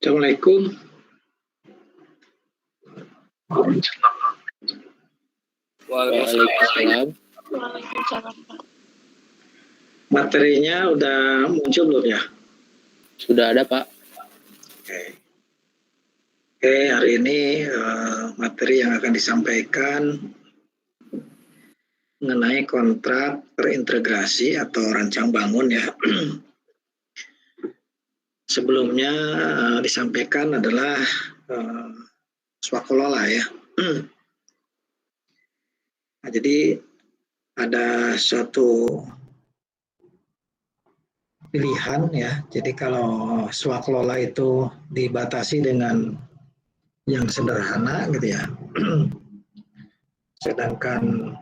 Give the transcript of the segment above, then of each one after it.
Assalamualaikum. Waalaikumsalam. Waalaikumsalam, Pak. Materinya udah muncul belum ya? Sudah ada, Pak. Oke, hari ini materi yang akan disampaikan mengenai kontrak terintegrasi atau rancang bangun ya. Sebelumnya disampaikan adalah swakolola ya. Nah, jadi ada suatu pilihan ya. Jadi kalau swaklola itu dibatasi dengan yang sederhana gitu ya. Sedangkan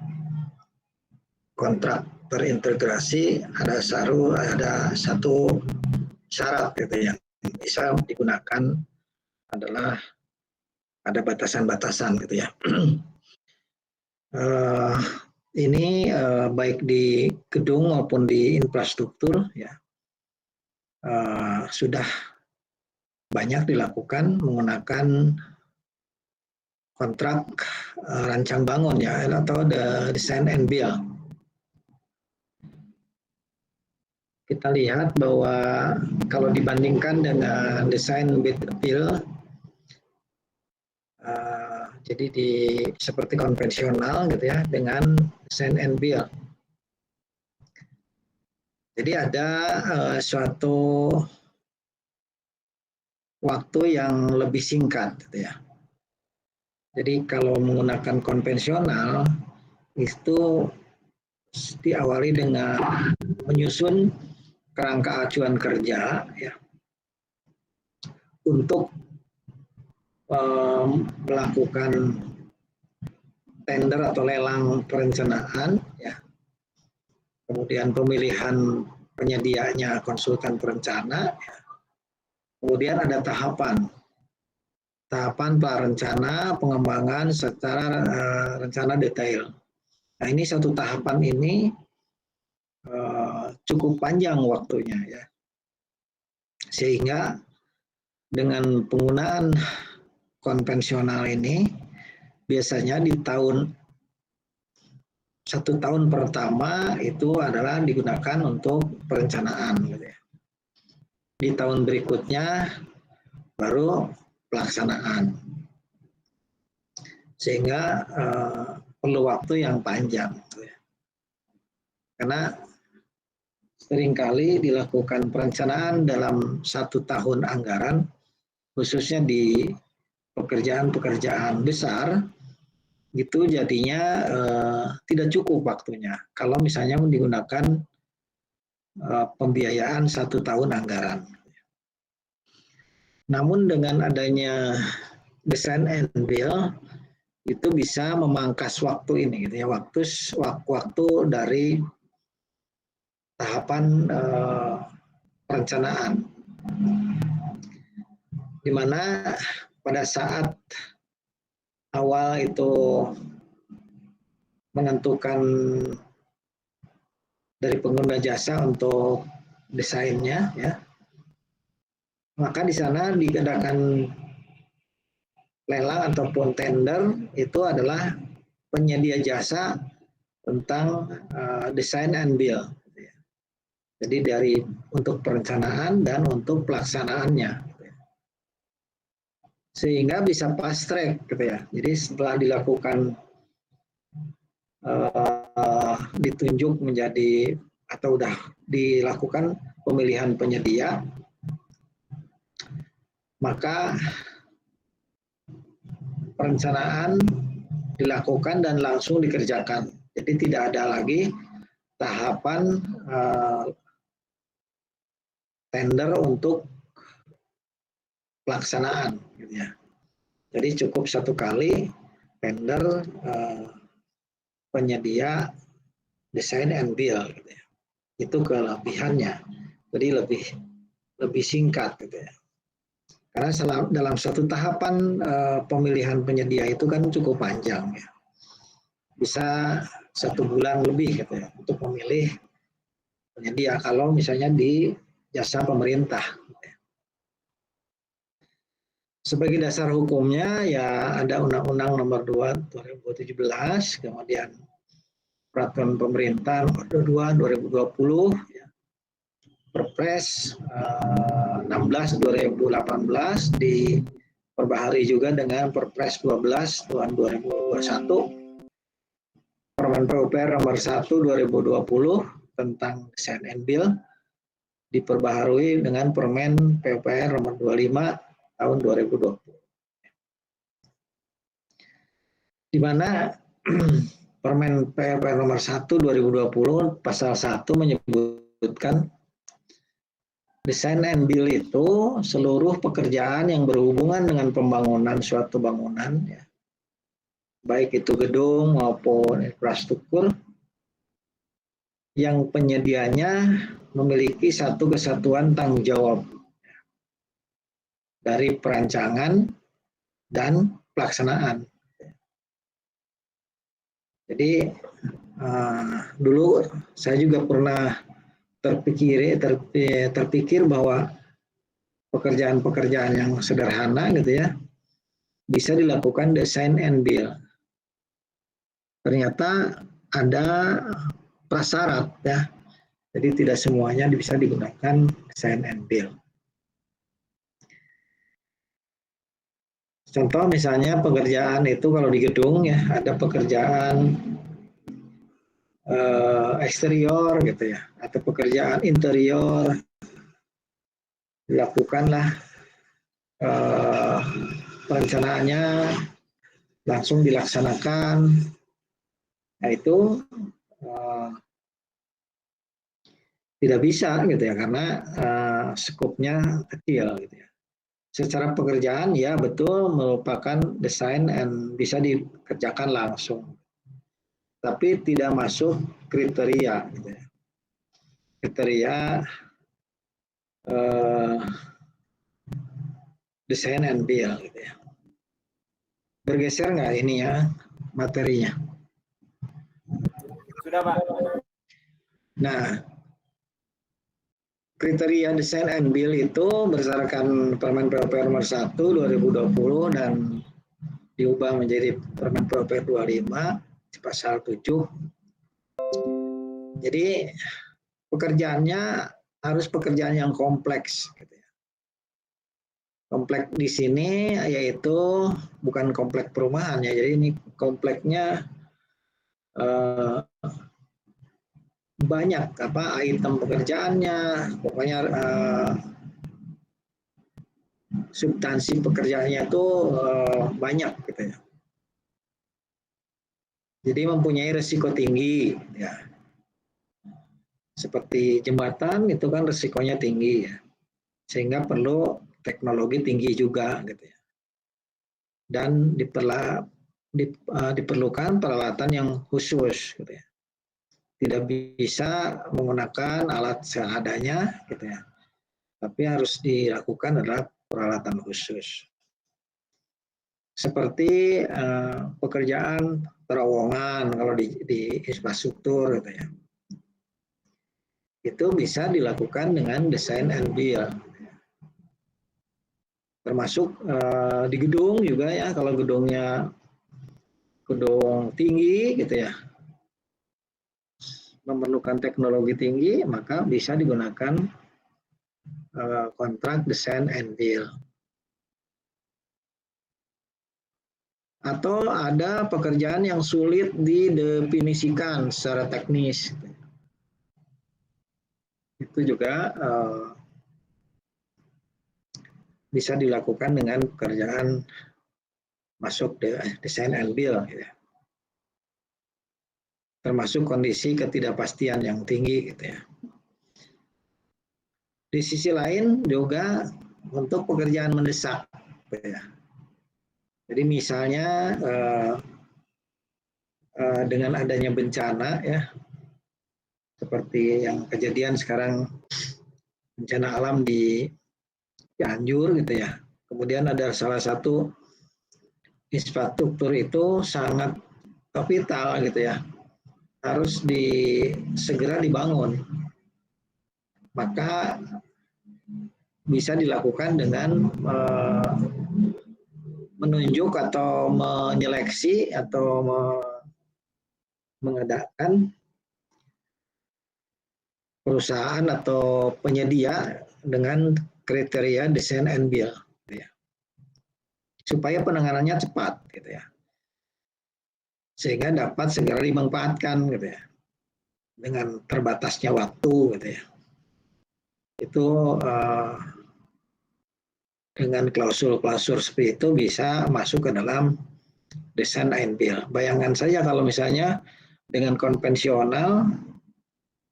kontrak terintegrasi ada satu syarat gitu yang bisa digunakan adalah ada batasan-batasan gitu ya. Ini baik di gedung maupun di infrastruktur ya sudah banyak dilakukan menggunakan kontrak rancang bangun ya atau the design and build. Kita lihat bahwa kalau dibandingkan dengan design build jadi seperti konvensional gitu ya dengan design and build. Jadi ada suatu waktu yang lebih singkat gitu ya. Jadi kalau menggunakan konvensional itu diawali dengan menyusun kerangka acuan kerja ya untuk melakukan tender atau lelang perencanaan ya. Kemudian pemilihan penyedianya konsultan perencana ya. Kemudian ada tahapan prarencana, pengembangan secara rencana detail. Nah, ini satu tahapan ini cukup panjang waktunya ya. Sehingga dengan penggunaan konvensional ini biasanya di satu tahun pertama itu adalah digunakan untuk perencanaan gitu ya. Di tahun berikutnya baru pelaksanaan. Sehingga perlu waktu yang panjang gitu ya. Karena seringkali dilakukan perencanaan dalam 1 tahun anggaran khususnya di pekerjaan-pekerjaan besar itu jadinya tidak cukup waktunya kalau misalnya digunakan pembiayaan 1 tahun anggaran. Namun dengan adanya design and build itu bisa memangkas waktu ini gitu ya, waktu dari tahapan perencanaan. Di mana pada saat awal itu menentukan dari pengguna jasa untuk desainnya ya, maka di sana diadakan lelang ataupun tender itu adalah penyedia jasa tentang design and build. Jadi untuk perencanaan dan untuk pelaksanaannya. Sehingga bisa fast track gitu ya. Jadi setelah dilakukan ditunjuk menjadi atau udah dilakukan pemilihan penyedia, maka perencanaan dilakukan dan langsung dikerjakan. Jadi tidak ada lagi tahapan tender untuk pelaksanaan gitu ya. Jadi cukup 1 kali tender penyedia design and build gitu ya. Itu kelebihannya. Jadi lebih singkat gitu ya. Karena dalam 1 tahapan pemilihan penyedia itu kan cukup panjang ya. Bisa 1 bulan lebih gitu ya untuk memilih penyedia kalau misalnya di jasa pemerintah. Sebagai dasar hukumnya ya ada Undang-Undang Nomor 2 2017, kemudian Peraturan Pemerintah Nomor 22 2020, ya, Perpres 16 2018 diperbaharui juga dengan Perpres 12 tahun 2021, Permen PUPR Nomor 1 2020 tentang Desain and Build diperbaharui dengan Permen PUPR Nomor 25 tahun 2020. Di mana Permen PUPR Nomor 1 2020 pasal 1 menyebutkan desain and build itu seluruh pekerjaan yang berhubungan dengan pembangunan suatu bangunan, ya, baik itu gedung maupun infrastruktur, yang penyedianya memiliki satu kesatuan tanggung jawab dari perancangan dan pelaksanaan. Jadi dulu saya juga pernah terpikir bahwa pekerjaan-pekerjaan yang sederhana gitu ya bisa dilakukan design and build. Ternyata ada prasyarat ya. Jadi tidak semuanya bisa digunakan design and build. Contoh misalnya pekerjaan itu kalau di gedung ya ada pekerjaan eksterior gitu ya, atau pekerjaan interior, dilakukanlah perencanaannya langsung dilaksanakan. Nah itu tidak bisa gitu ya karena skopnya kecil gitu ya. Secara pekerjaan ya betul merupakan desain and bisa dikerjakan langsung, tapi tidak masuk kriteria gitu ya. Kriteria desain and build gitu ya. Bergeser nggak ini ya materinya? Sudah, Pak. Nah, kriteria desain and build itu berdasarkan Permen PUPR Nomor 1 2020 dan diubah menjadi Permen PUPR 25 pasal 7. Jadi pekerjaannya harus pekerjaan yang kompleks gitu ya. Kompleks di sini yaitu bukan kompleks perumahan ya. Jadi ini kompleksnya banyak item pekerjaannya, pokoknya substansi pekerjaannya itu banyak gitu ya. Jadi mempunyai resiko tinggi ya. Seperti jembatan itu kan resikonya tinggi ya. Sehingga perlu teknologi tinggi juga gitu ya. Dan diperlukan peralatan yang khusus gitu ya. Tidak bisa menggunakan alat seadanya gitu ya. Tapi harus dilakukan adalah peralatan khusus. Seperti pekerjaan terowongan kalau di infrastruktur gitu ya. Itu bisa dilakukan dengan design and build. Termasuk di gedung juga ya, kalau gedungnya gedung tinggi gitu ya, memerlukan teknologi tinggi, maka bisa digunakan kontrak design and build. Atau ada pekerjaan yang sulit didefinisikan secara teknis. Itu juga bisa dilakukan dengan pekerjaan masuk design and build. Gitu. Termasuk kondisi ketidakpastian yang tinggi gitu ya. Di sisi lain juga untuk pekerjaan mendesak gitu ya. Jadi misalnya dengan adanya bencana ya, seperti yang kejadian sekarang bencana alam di Cianjur gitu ya. Kemudian ada salah satu infrastruktur itu sangat kapital gitu ya. Harus segera dibangun, maka bisa dilakukan dengan menunjuk atau menyeleksi atau mengadakan perusahaan atau penyedia dengan kriteria design and build, gitu ya. Supaya penanganannya cepat, gitu ya, sehingga dapat segera dimanfaatkan, gitu ya, dengan terbatasnya waktu, gitu ya. Itu dengan klausul-klausul seperti itu bisa masuk ke dalam design and build. Bayangkan saja kalau misalnya dengan konvensional,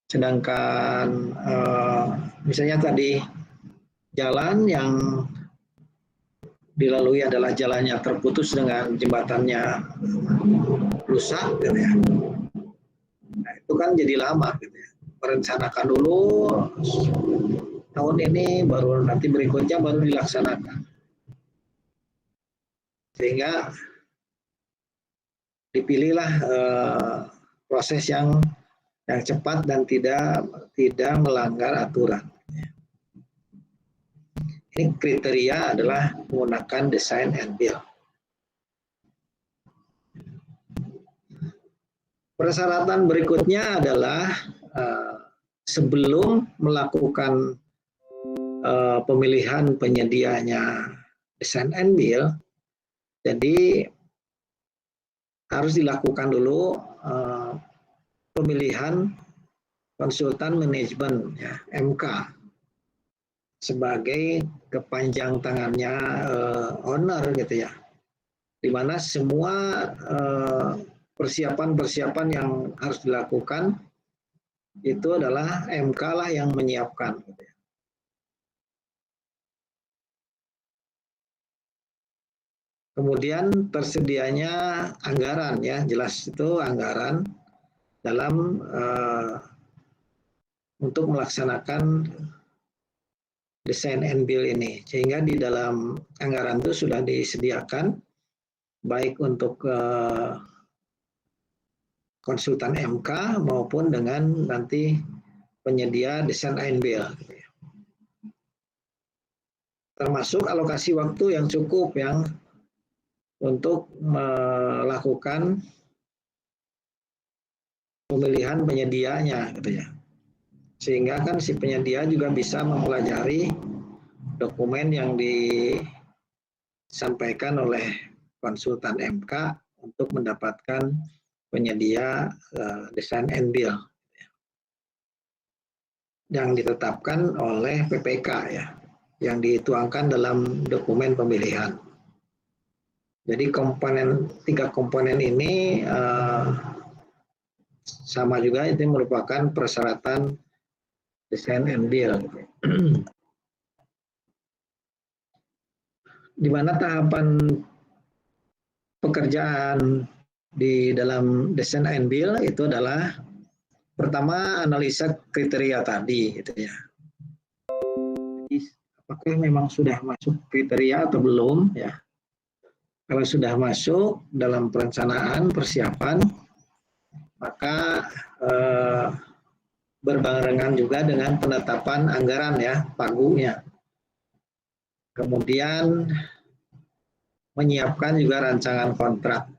sedangkan misalnya tadi jalan yang dilalui adalah jalannya terputus dengan jembatannya rusak, gitu ya. Nah, itu kan jadi lama, gitu ya. Merencanakan dulu tahun ini, baru nanti berikutnya baru dilaksanakan. Sehingga dipilihlah proses yang cepat dan tidak melanggar aturan. Ini kriteria adalah menggunakan design and build. Persyaratan berikutnya adalah sebelum melakukan pemilihan penyedianya design and build, jadi harus dilakukan dulu pemilihan konsultan manajemen, ya, MK, sebagai kepanjang tangannya owner, gitu ya, di mana semua persiapan-persiapan yang harus dilakukan itu adalah MK lah yang menyiapkan, gitu ya. Kemudian tersedianya anggaran, ya, jelas itu anggaran dalam untuk melaksanakan design and build ini, sehingga di dalam anggaran itu sudah disediakan baik untuk konsultan MK maupun dengan nanti penyedia design and build, termasuk alokasi waktu yang cukup yang untuk melakukan pemilihan penyedianya, gitu ya, sehingga kan si penyedia juga bisa mempelajari dokumen yang disampaikan oleh konsultan MK untuk mendapatkan penyedia design and build yang ditetapkan oleh PPK, ya, yang dituangkan dalam dokumen pemilihan. Jadi tiga komponen ini sama juga, itu merupakan persyaratan design and build. Di mana tahapan pekerjaan di dalam design and build itu adalah pertama analisa kriteria tadi, gitu ya. Jadi, apakah memang sudah masuk kriteria atau belum, ya? Kalau sudah masuk dalam perencanaan persiapan, maka berbarengan juga dengan penetapan anggaran, ya, pagunya. Kemudian menyiapkan juga rancangan kontrak.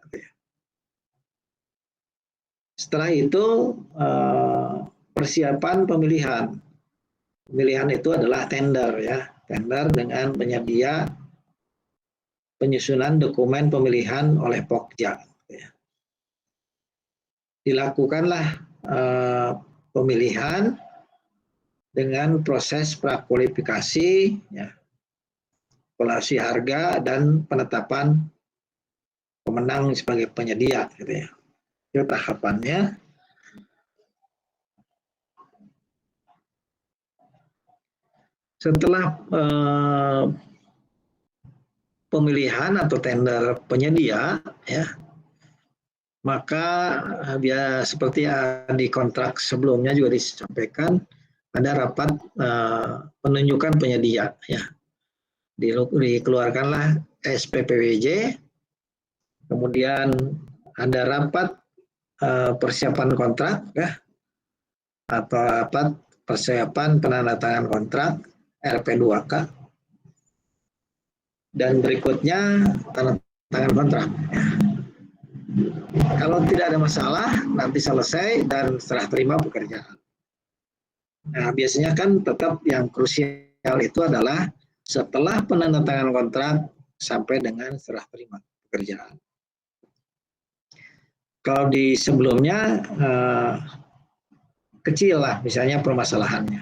Setelah itu persiapan pemilihan. Pemilihan itu adalah tender, ya, tender dengan penyedia penyusunan dokumen pemilihan oleh Pokja. Dilakukanlah pemilihan dengan proses prakualifikasi, ya, evaluasi harga dan penetapan pemenang sebagai penyedia, gitu ya. Itu tahapannya. Setelah pemilihan atau tender penyedia, ya, maka seperti di kontrak sebelumnya juga disampaikan, ada rapat penunjukan penyedia, ya. Dikeluarkanlah SPPWJ, kemudian ada rapat persiapan kontrak, ya, atau rapat persiapan penandatanganan kontrak RP2K, dan berikutnya tanda tangan kontrak. Kalau tidak ada masalah, nanti selesai dan serah terima pekerjaan. Nah, biasanya kan tetap yang krusial itu adalah setelah penandatangan kontrak sampai dengan serah terima pekerjaan. Kalau di sebelumnya kecil lah, misalnya permasalahannya.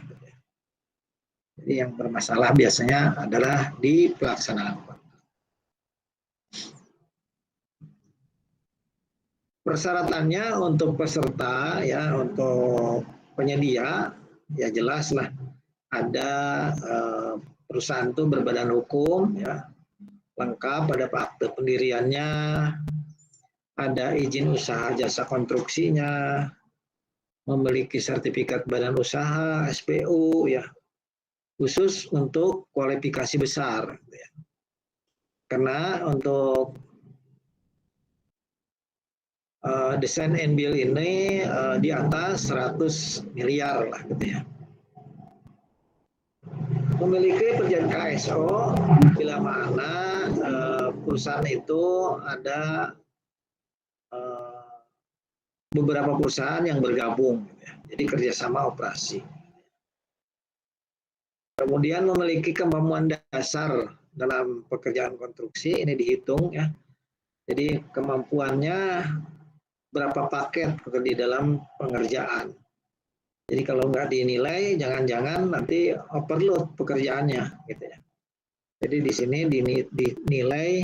Jadi yang bermasalah biasanya adalah di pelaksanaan. Persyaratannya untuk peserta ya, untuk penyedia ya jelas lah, ada perusahaan itu berbadan hukum ya, lengkap, ada akte pendiriannya, ada izin usaha jasa konstruksinya, memiliki sertifikat badan usaha SPU ya, khusus untuk kualifikasi besar ya. Karena untuk desain and build ini di atas 100 miliar lah gitu ya. Memiliki perjanjian KSO bila mana perusahaan itu ada beberapa perusahaan yang bergabung gitu ya. Jadi kerjasama operasi. Kemudian memiliki kemampuan dasar dalam pekerjaan konstruksi, ini dihitung ya. Jadi kemampuannya berapa paket di dalam pengerjaan. Jadi kalau nggak dinilai, jangan-jangan nanti overload pekerjaannya, gitu ya. Jadi di sini dinilai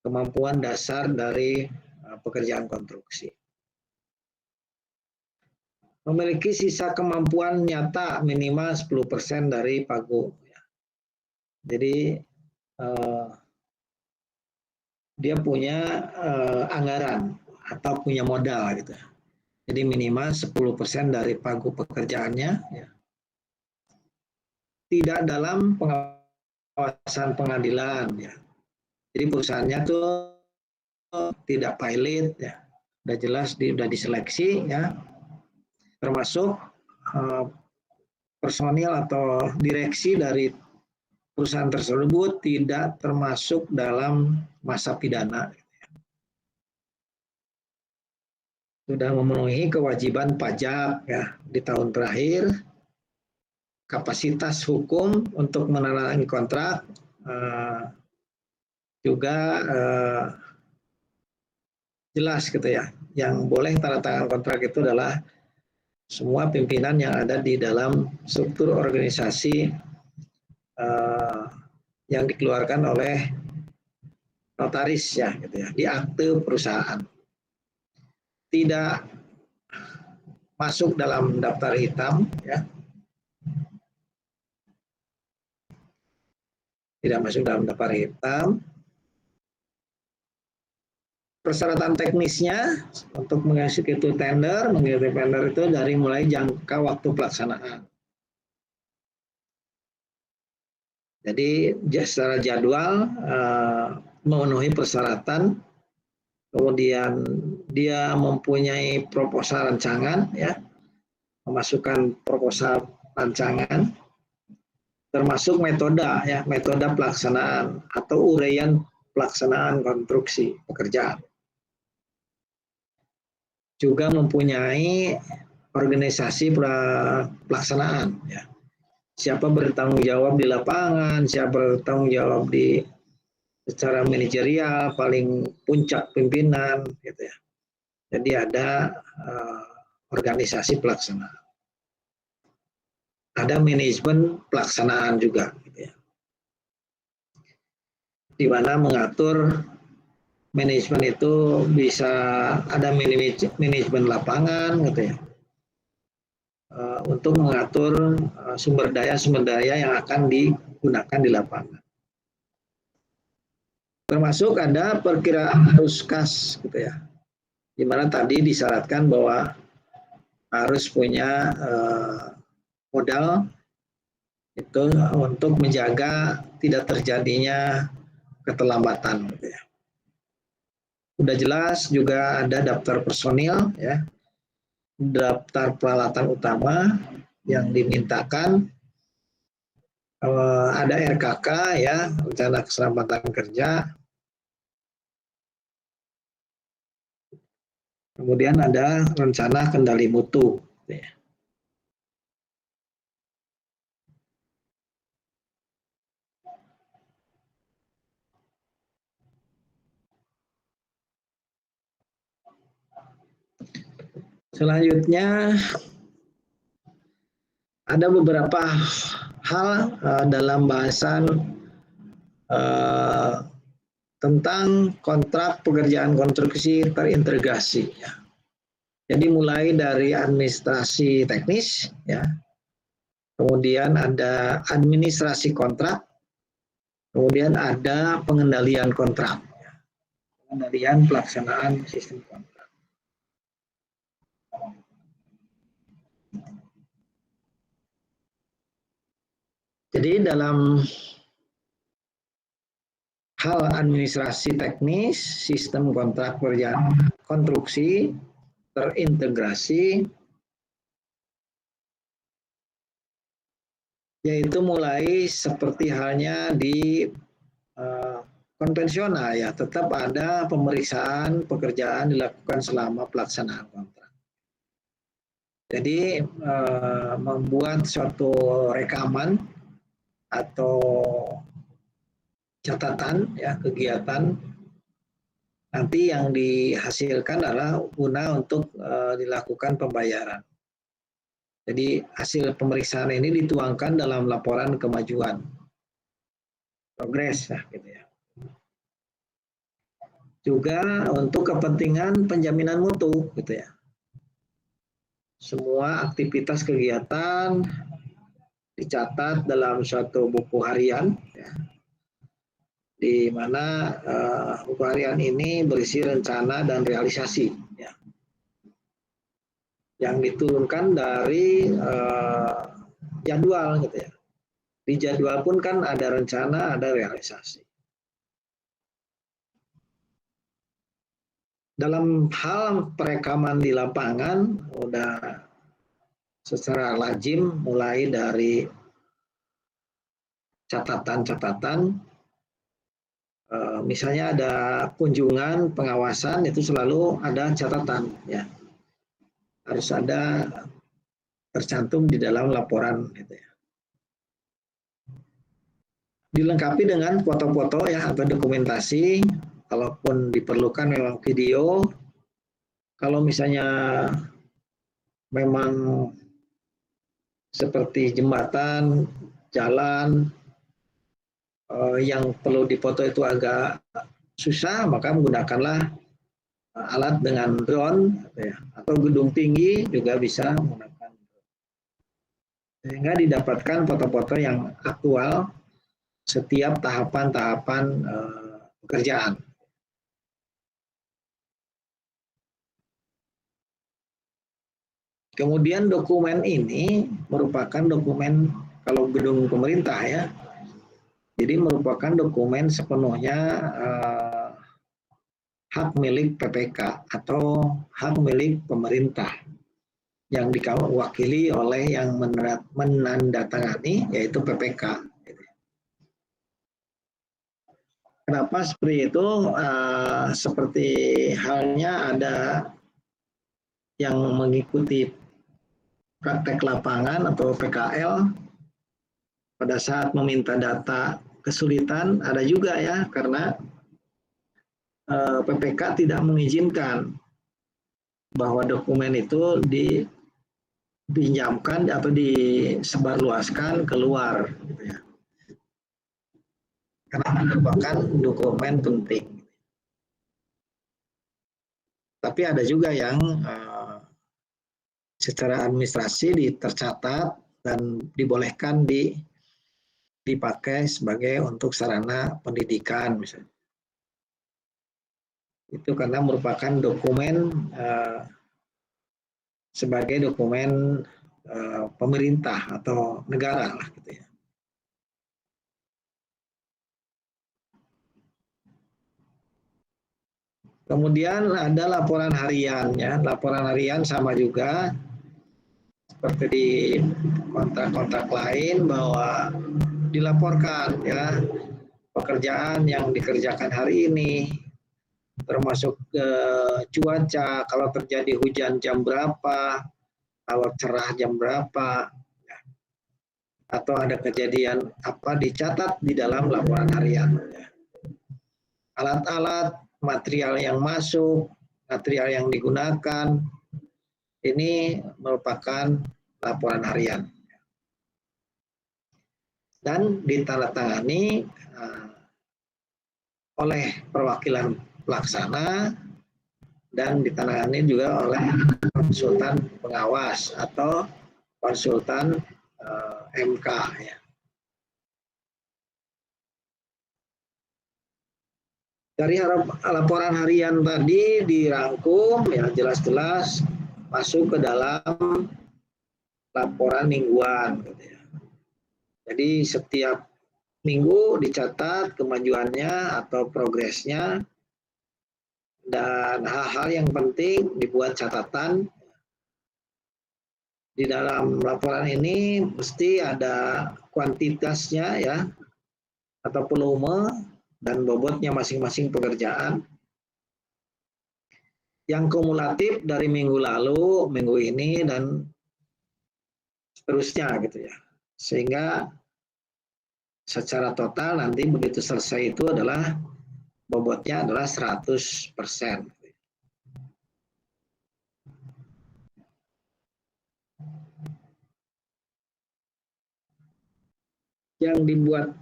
kemampuan dasar dari pekerjaan konstruksi. Memiliki sisa kemampuan nyata minimal 10% dari pagu. Jadi dia punya anggaran atau punya modal gitu. Jadi minimal 10% dari pagu pekerjaannya ya. Tidak dalam pengawasan pengadilan ya. Jadi perusahaannya tuh tidak pilot ya. Udah jelas udah diseleksi ya. Termasuk personil atau direksi dari perusahaan tersebut tidak termasuk dalam masa pidana. Sudah memenuhi kewajiban pajak ya di tahun terakhir, kapasitas hukum untuk menandatangani kontrak juga jelas gitu ya. Yang boleh tanda tangan kontrak itu adalah semua pimpinan yang ada di dalam struktur organisasi yang dikeluarkan oleh notaris ya gitu ya, di akte perusahaan. Tidak masuk dalam daftar hitam ya. Tidak masuk dalam daftar hitam. Persyaratan teknisnya untuk mengeksekusi tender, itu dari mulai jangka waktu pelaksanaan. Jadi secara jadwal memenuhi persyaratan, kemudian dia mempunyai proposal rancangan ya, memasukkan proposal rancangan, termasuk metode ya, metode pelaksanaan atau uraian pelaksanaan konstruksi pekerjaan. Juga mempunyai organisasi pelaksanaan ya. Siapa bertanggung jawab di lapangan, siapa bertanggung jawab di secara manajerial, paling puncak pimpinan gitu ya. Jadi ada organisasi pelaksanaan. Ada manajemen pelaksanaan juga gitu ya. Di mana mengatur manajemen itu bisa ada manajemen lapangan gitu ya. Untuk mengatur sumber daya yang akan digunakan di lapangan. Termasuk ada perkiraan arus kas gitu ya. Di mana tadi disyaratkan bahwa harus punya modal itu untuk menjaga tidak terjadinya keterlambatan gitu ya. Udah jelas juga ada daftar personil ya, daftar peralatan utama yang dimintakan, ada RKK ya, rencana keselamatan kerja, Kemudian ada rencana kendali mutu. Selanjutnya ada beberapa hal dalam bahasan tentang kontrak pekerjaan konstruksi terintegrasi. Jadi mulai dari administrasi teknis, ya, kemudian ada administrasi kontrak, kemudian ada pengendalian kontrak, pengendalian pelaksanaan sistem kontrak. Jadi dalam hal administrasi teknis, sistem kontrak pekerjaan konstruksi terintegrasi, yaitu mulai seperti halnya di konvensional, ya, tetap ada pemeriksaan pekerjaan dilakukan selama pelaksanaan kontrak. Jadi membuat suatu rekaman atau catatan, ya, kegiatan nanti yang dihasilkan adalah guna untuk dilakukan pembayaran. Jadi hasil pemeriksaan ini dituangkan dalam laporan kemajuan progres, ya, gitu ya. Juga untuk kepentingan penjaminan mutu, gitu ya. Semua aktivitas kegiatan dicatat dalam suatu buku harian, ya, di mana buku harian ini berisi rencana dan realisasi, ya, yang diturunkan dari jadwal, gitu ya. Di jadwal pun kan ada rencana, ada realisasi. Dalam hal perekaman di lapangan, udah secara lazim mulai dari catatan-catatan, misalnya ada kunjungan pengawasan, itu selalu ada catatan, ya, harus ada tercantum di dalam laporan, gitu ya. Dilengkapi dengan foto-foto, ya, atau dokumentasi, kalaupun diperlukan memang video. Kalau misalnya memang seperti jembatan, jalan yang perlu dipoto itu agak susah, maka menggunakanlah alat dengan drone, ya, atau gedung tinggi juga bisa menggunakan drone, sehingga didapatkan foto-foto yang aktual setiap tahapan-tahapan pekerjaan. Kemudian dokumen ini merupakan dokumen, kalau gedung pemerintah, ya, jadi merupakan dokumen sepenuhnya hak milik PPK atau hak milik pemerintah yang diwakili oleh yang menandatangani, yaitu PPK. Kenapa seperti itu? Seperti halnya ada yang mengikuti praktek lapangan atau PKL, pada saat meminta data kesulitan, ada juga, ya, karena PPK tidak mengizinkan bahwa dokumen itu dipinjamkan atau disebarluaskan keluar, gitu ya. Karena merupakan dokumen penting. Tapi ada juga yang secara administrasi tercatat dan dibolehkan dipakai sebagai untuk sarana pendidikan, misalnya. Itu karena merupakan dokumen sebagai dokumen pemerintah atau negara, lah, gitu ya. Kemudian ada laporan harian, ya. Laporan harian sama juga seperti di kontrak-kontrak lain, bahwa dilaporkan, ya, pekerjaan yang dikerjakan hari ini, termasuk cuaca, kalau terjadi hujan jam berapa, kalau cerah jam berapa, ya. Atau ada kejadian apa dicatat di dalam laporan harian. Ya. Alat-alat, material yang masuk, material yang digunakan, ini merupakan laporan harian. Dan ditandatangani oleh perwakilan pelaksana dan ditandatangani juga oleh konsultan pengawas atau konsultan MK. Ya. Dari laporan harian tadi dirangkum ya jelas-jelas masuk ke dalam laporan mingguan. Gitu ya. Jadi setiap minggu dicatat kemajuannya atau progresnya dan hal-hal yang penting dibuat catatan. Di dalam laporan ini mesti ada kuantitasnya ya atau volume dan bobotnya masing-masing pekerjaan. Yang kumulatif dari minggu lalu, minggu ini dan seterusnya gitu ya. Sehingga secara total nanti begitu selesai itu adalah bobotnya adalah 100%. Yang dibuat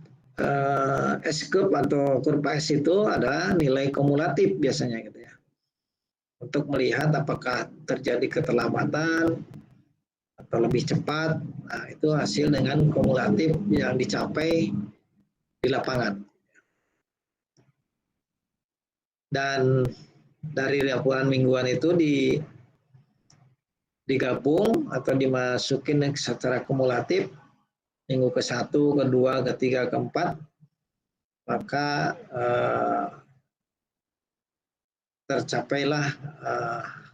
S-curve atau kurva S itu adalah nilai kumulatif biasanya gitu ya. Untuk melihat apakah terjadi keterlambatan atau lebih cepat, nah itu hasil dengan kumulatif yang dicapai di lapangan. Dan dari laporan mingguan itu digabung atau dimasukin secara kumulatif minggu ke-1, ke-2, ke-3, ke-4, maka tercapailah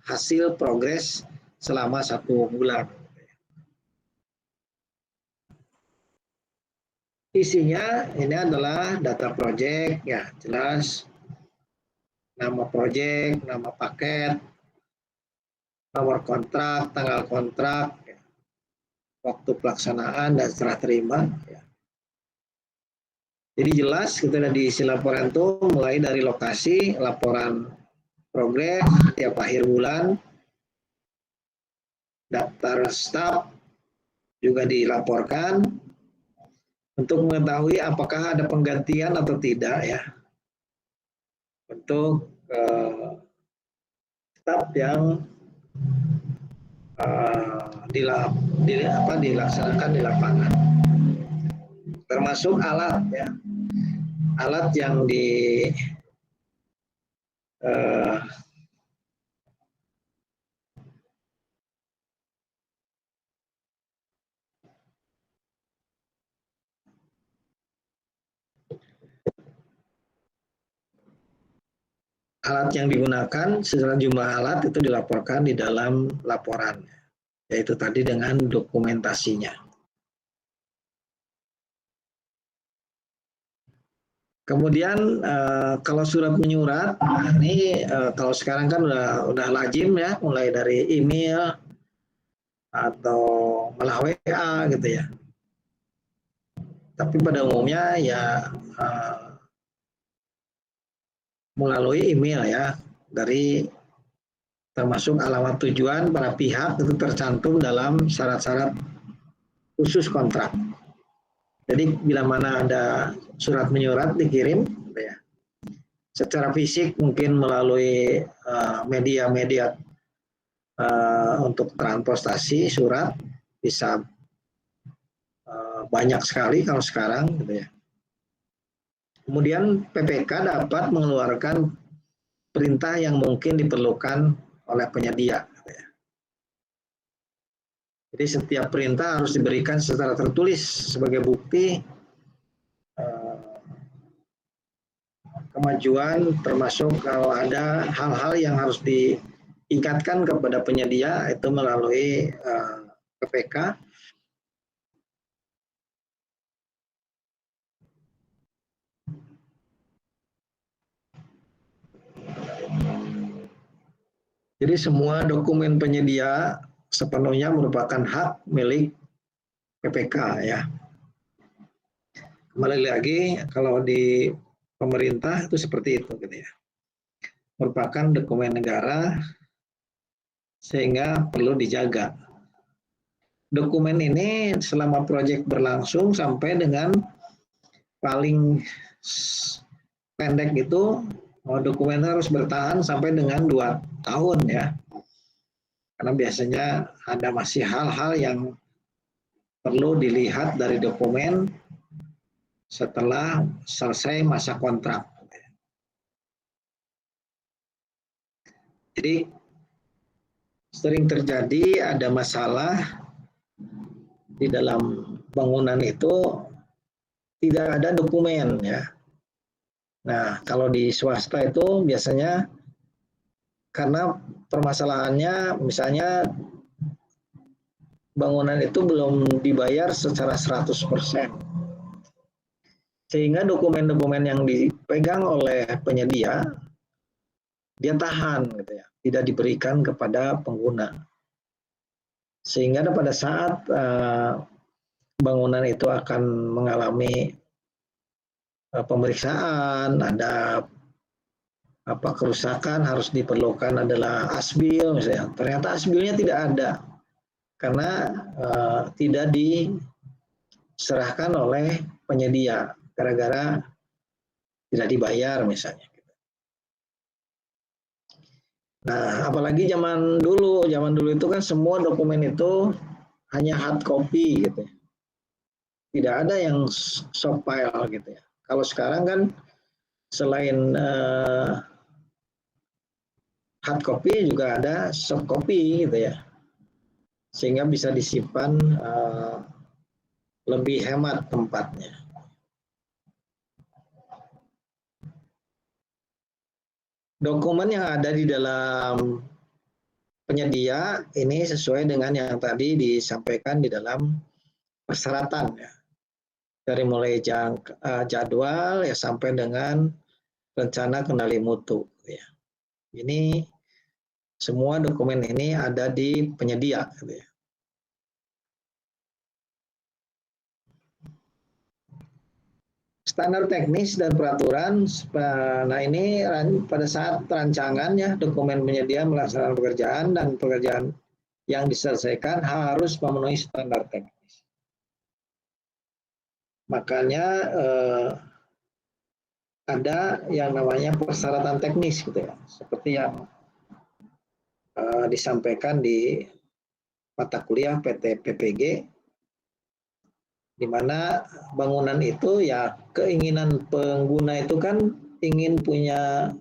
hasil progres selama 1 bulan. Isinya ini adalah data project, ya jelas, nama project, nama paket, nomor kontrak, tanggal kontrak, ya, waktu pelaksanaan dan serah terima. Ya. Jadi jelas kita ada diisi laporan itu mulai dari lokasi, laporan progres tiap akhir bulan, daftar staf juga dilaporkan untuk mengetahui apakah ada penggantian atau tidak ya untuk staf yang dilaksanakan di lapangan, termasuk alat ya, alat yang alat yang digunakan, secara jumlah alat itu dilaporkan di dalam laporan, yaitu tadi dengan dokumentasinya. Kemudian kalau surat menyurat, ini kalau sekarang kan udah lazim ya, mulai dari email atau malah WA gitu ya. Tapi pada umumnya ya melalui email ya, dari termasuk alamat tujuan para pihak itu tercantum dalam syarat-syarat khusus kontrak. Jadi bila mana ada surat menyurat dikirim, ya, secara fisik mungkin melalui media-media untuk transportasi surat bisa banyak sekali kalau sekarang, gitu ya. Kemudian PPK dapat mengeluarkan perintah yang mungkin diperlukan oleh penyedia. Gitu ya. Jadi setiap perintah harus diberikan secara tertulis sebagai bukti kemajuan, termasuk kalau ada hal-hal yang harus diingatkan kepada penyedia itu melalui PPK. Jadi semua dokumen penyedia sepenuhnya merupakan hak milik PPK ya. Kembali lagi kalau di pemerintah itu seperti itu gitu ya. Merupakan dokumen negara sehingga perlu dijaga. Dokumen ini selama proyek berlangsung sampai dengan paling pendek itu dokumen harus bertahan sampai dengan 2 tahun ya. Karena biasanya ada masih hal-hal yang perlu dilihat dari dokumen setelah selesai masa kontrak. Jadi sering terjadi ada masalah di dalam bangunan itu tidak ada dokumen ya. Nah, kalau di swasta itu biasanya karena permasalahannya misalnya bangunan itu belum dibayar secara 100%. Sehingga dokumen-dokumen yang dipegang oleh penyedia dia tahan gitu ya, tidak diberikan kepada pengguna. Sehingga pada saat bangunan itu akan mengalami pemeriksaan, ada kerusakan, harus diperlukan adalah asbil misalnya. Ternyata asbilnya tidak ada karena tidak diserahkan oleh penyedia gara-gara tidak dibayar misalnya. Nah, apalagi zaman dulu itu kan semua dokumen itu hanya hard copy gitu ya. Tidak ada yang soft file gitu ya. Kalau sekarang kan selain hard copy juga ada soft copy gitu ya. Sehingga bisa disimpan lebih hemat tempatnya. Dokumen yang ada di dalam penyedia ini sesuai dengan yang tadi disampaikan di dalam persyaratan ya. Dari mulai jadwal ya sampai dengan rencana kendali mutu ya. Ini semua dokumen ini ada di penyedia gitu ya. Standar teknis dan peraturan, nah ini pada saat perancangan ya dokumen penyedia melaksanakan pekerjaan dan pekerjaan yang diselesaikan harus memenuhi standar teknis. Makanya ada yang namanya persyaratan teknis gitu ya, seperti yang disampaikan di mata kuliah PTPPG, di mana bangunan itu ya keinginan pengguna itu kan ingin punya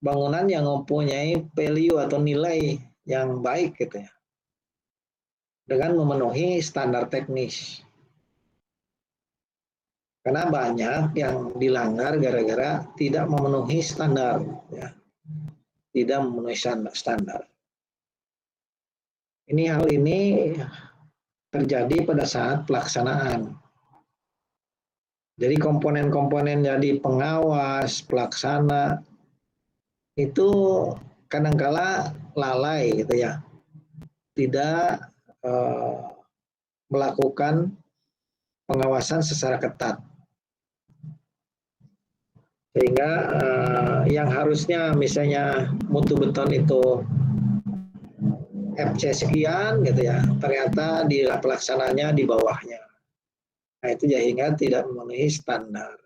bangunan yang mempunyai value atau nilai yang baik gitu ya, dengan memenuhi standar teknis. Karena banyak yang dilanggar gara-gara tidak memenuhi standar ya. Tidak memenuhi standar. Hal ini terjadi pada saat pelaksanaan. Jadi komponen-komponen jadi pengawas, pelaksana itu kadangkala lalai gitu ya. Tidak melakukan pengawasan secara ketat. Sehingga yang harusnya misalnya mutu beton itu FC sekian gitu ya, ternyata di pelaksananya di bawahnya. Nah itu sehingga tidak memenuhi standar.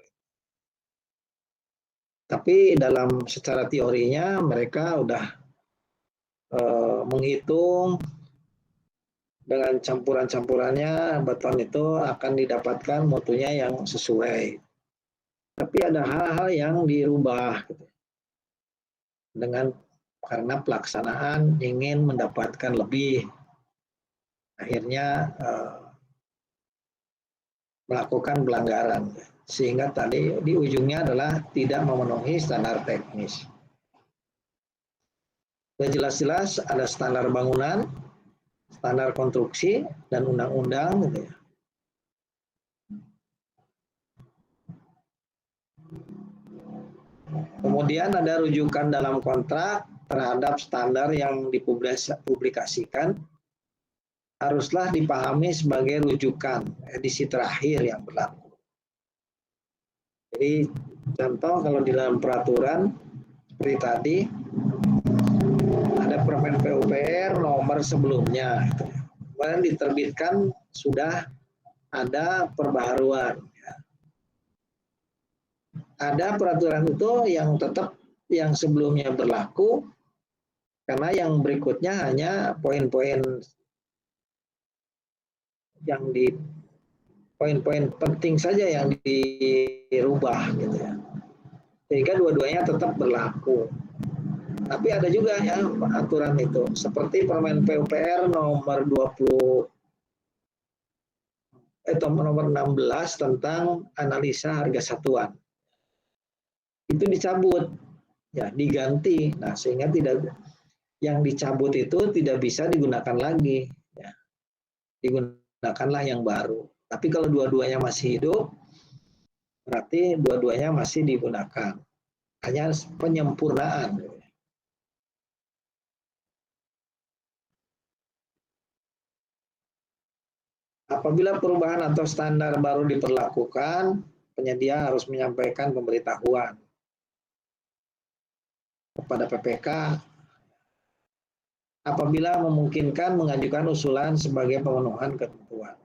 Tapi dalam secara teorinya mereka udah menghitung dengan campuran-campurannya beton itu akan didapatkan mutunya yang sesuai. Tapi ada hal-hal yang dirubah gitu. Karena pelaksanaan ingin mendapatkan lebih, akhirnya melakukan pelanggaran, sehingga tadi di ujungnya adalah tidak memenuhi standar teknis. Jelas-jelas ada standar bangunan, standar konstruksi, dan undang-undang gitu ya. Kemudian ada rujukan dalam kontrak, terhadap standar yang dipublikasikan haruslah dipahami sebagai rujukan edisi terakhir yang berlaku. Jadi contoh kalau di dalam peraturan seperti tadi ada Permen PUPR nomor sebelumnya, kemudian diterbitkan sudah ada perbaharuan. Ada peraturan itu yang tetap yang sebelumnya berlaku, karena yang berikutnya hanya poin-poin yang di poin-poin penting saja yang dirubah gitu ya. Sehingga dua-duanya tetap berlaku. Tapi ada juga ya aturan itu seperti Permen PUPR nomor 16 tentang analisa harga satuan. Itu dicabut, ya diganti. Nah, sehingga tidak yang dicabut itu tidak bisa digunakan lagi, ya. Digunakanlah yang baru. Tapi kalau dua-duanya masih hidup, berarti dua-duanya masih digunakan. Hanya penyempurnaan. Apabila perubahan atau standar baru diperlakukan, penyedia harus menyampaikan pemberitahuan kepada PPK apabila memungkinkan mengajukan usulan sebagai pemenuhan ketentuan.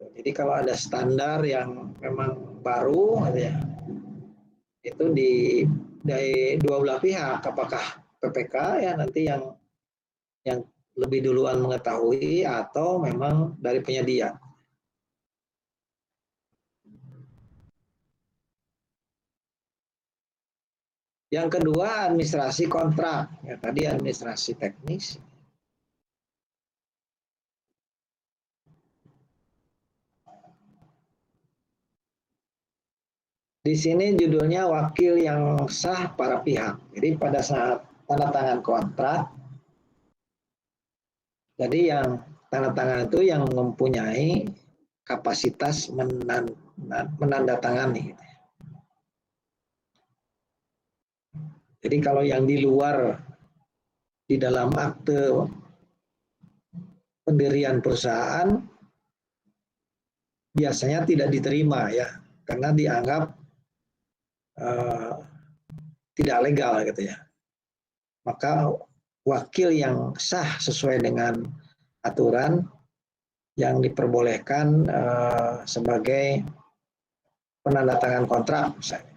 Jadi kalau ada standar yang memang baru, ya, itu dari dua belah pihak, apakah PPK ya nanti yang lebih duluan mengetahui atau memang dari penyedia. Yang kedua, administrasi kontrak. Ya, tadi administrasi teknis. Di sini judulnya wakil yang sah para pihak. Jadi pada saat tanda tangan kontrak, jadi yang tanda tangan itu yang mempunyai kapasitas menandatangani. Jadi kalau yang di luar di dalam akte pendirian perusahaan biasanya tidak diterima ya, karena dianggap tidak legal gitu ya. Maka wakil yang sah sesuai dengan aturan yang diperbolehkan sebagai penandatangan kontrak misalnya.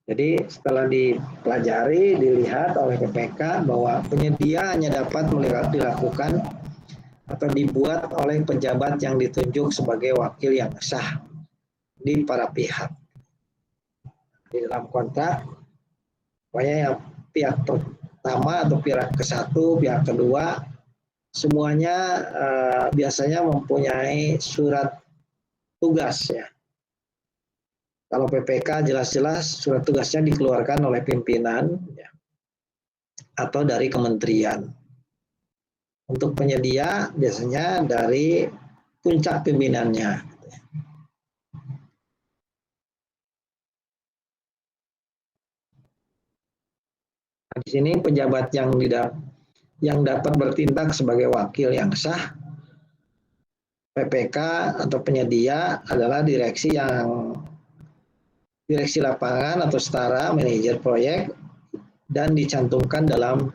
Jadi setelah dipelajari, dilihat oleh PPK bahwa penyedia hanya dapat dilakukan atau dibuat oleh pejabat yang ditunjuk sebagai wakil yang sah di para pihak. Di dalam kontrak, pokoknya yang pihak pertama atau pihak ke-1, pihak kedua, semuanya biasanya mempunyai surat tugas ya. Kalau PPK jelas-jelas surat tugasnya dikeluarkan oleh pimpinan ya, atau dari kementerian. Untuk penyedia biasanya dari puncak pimpinannya. Di sini pejabat yang dapat bertindak sebagai wakil yang sah PPK atau penyedia adalah direksi lapangan atau setara, manajer proyek, dan dicantumkan dalam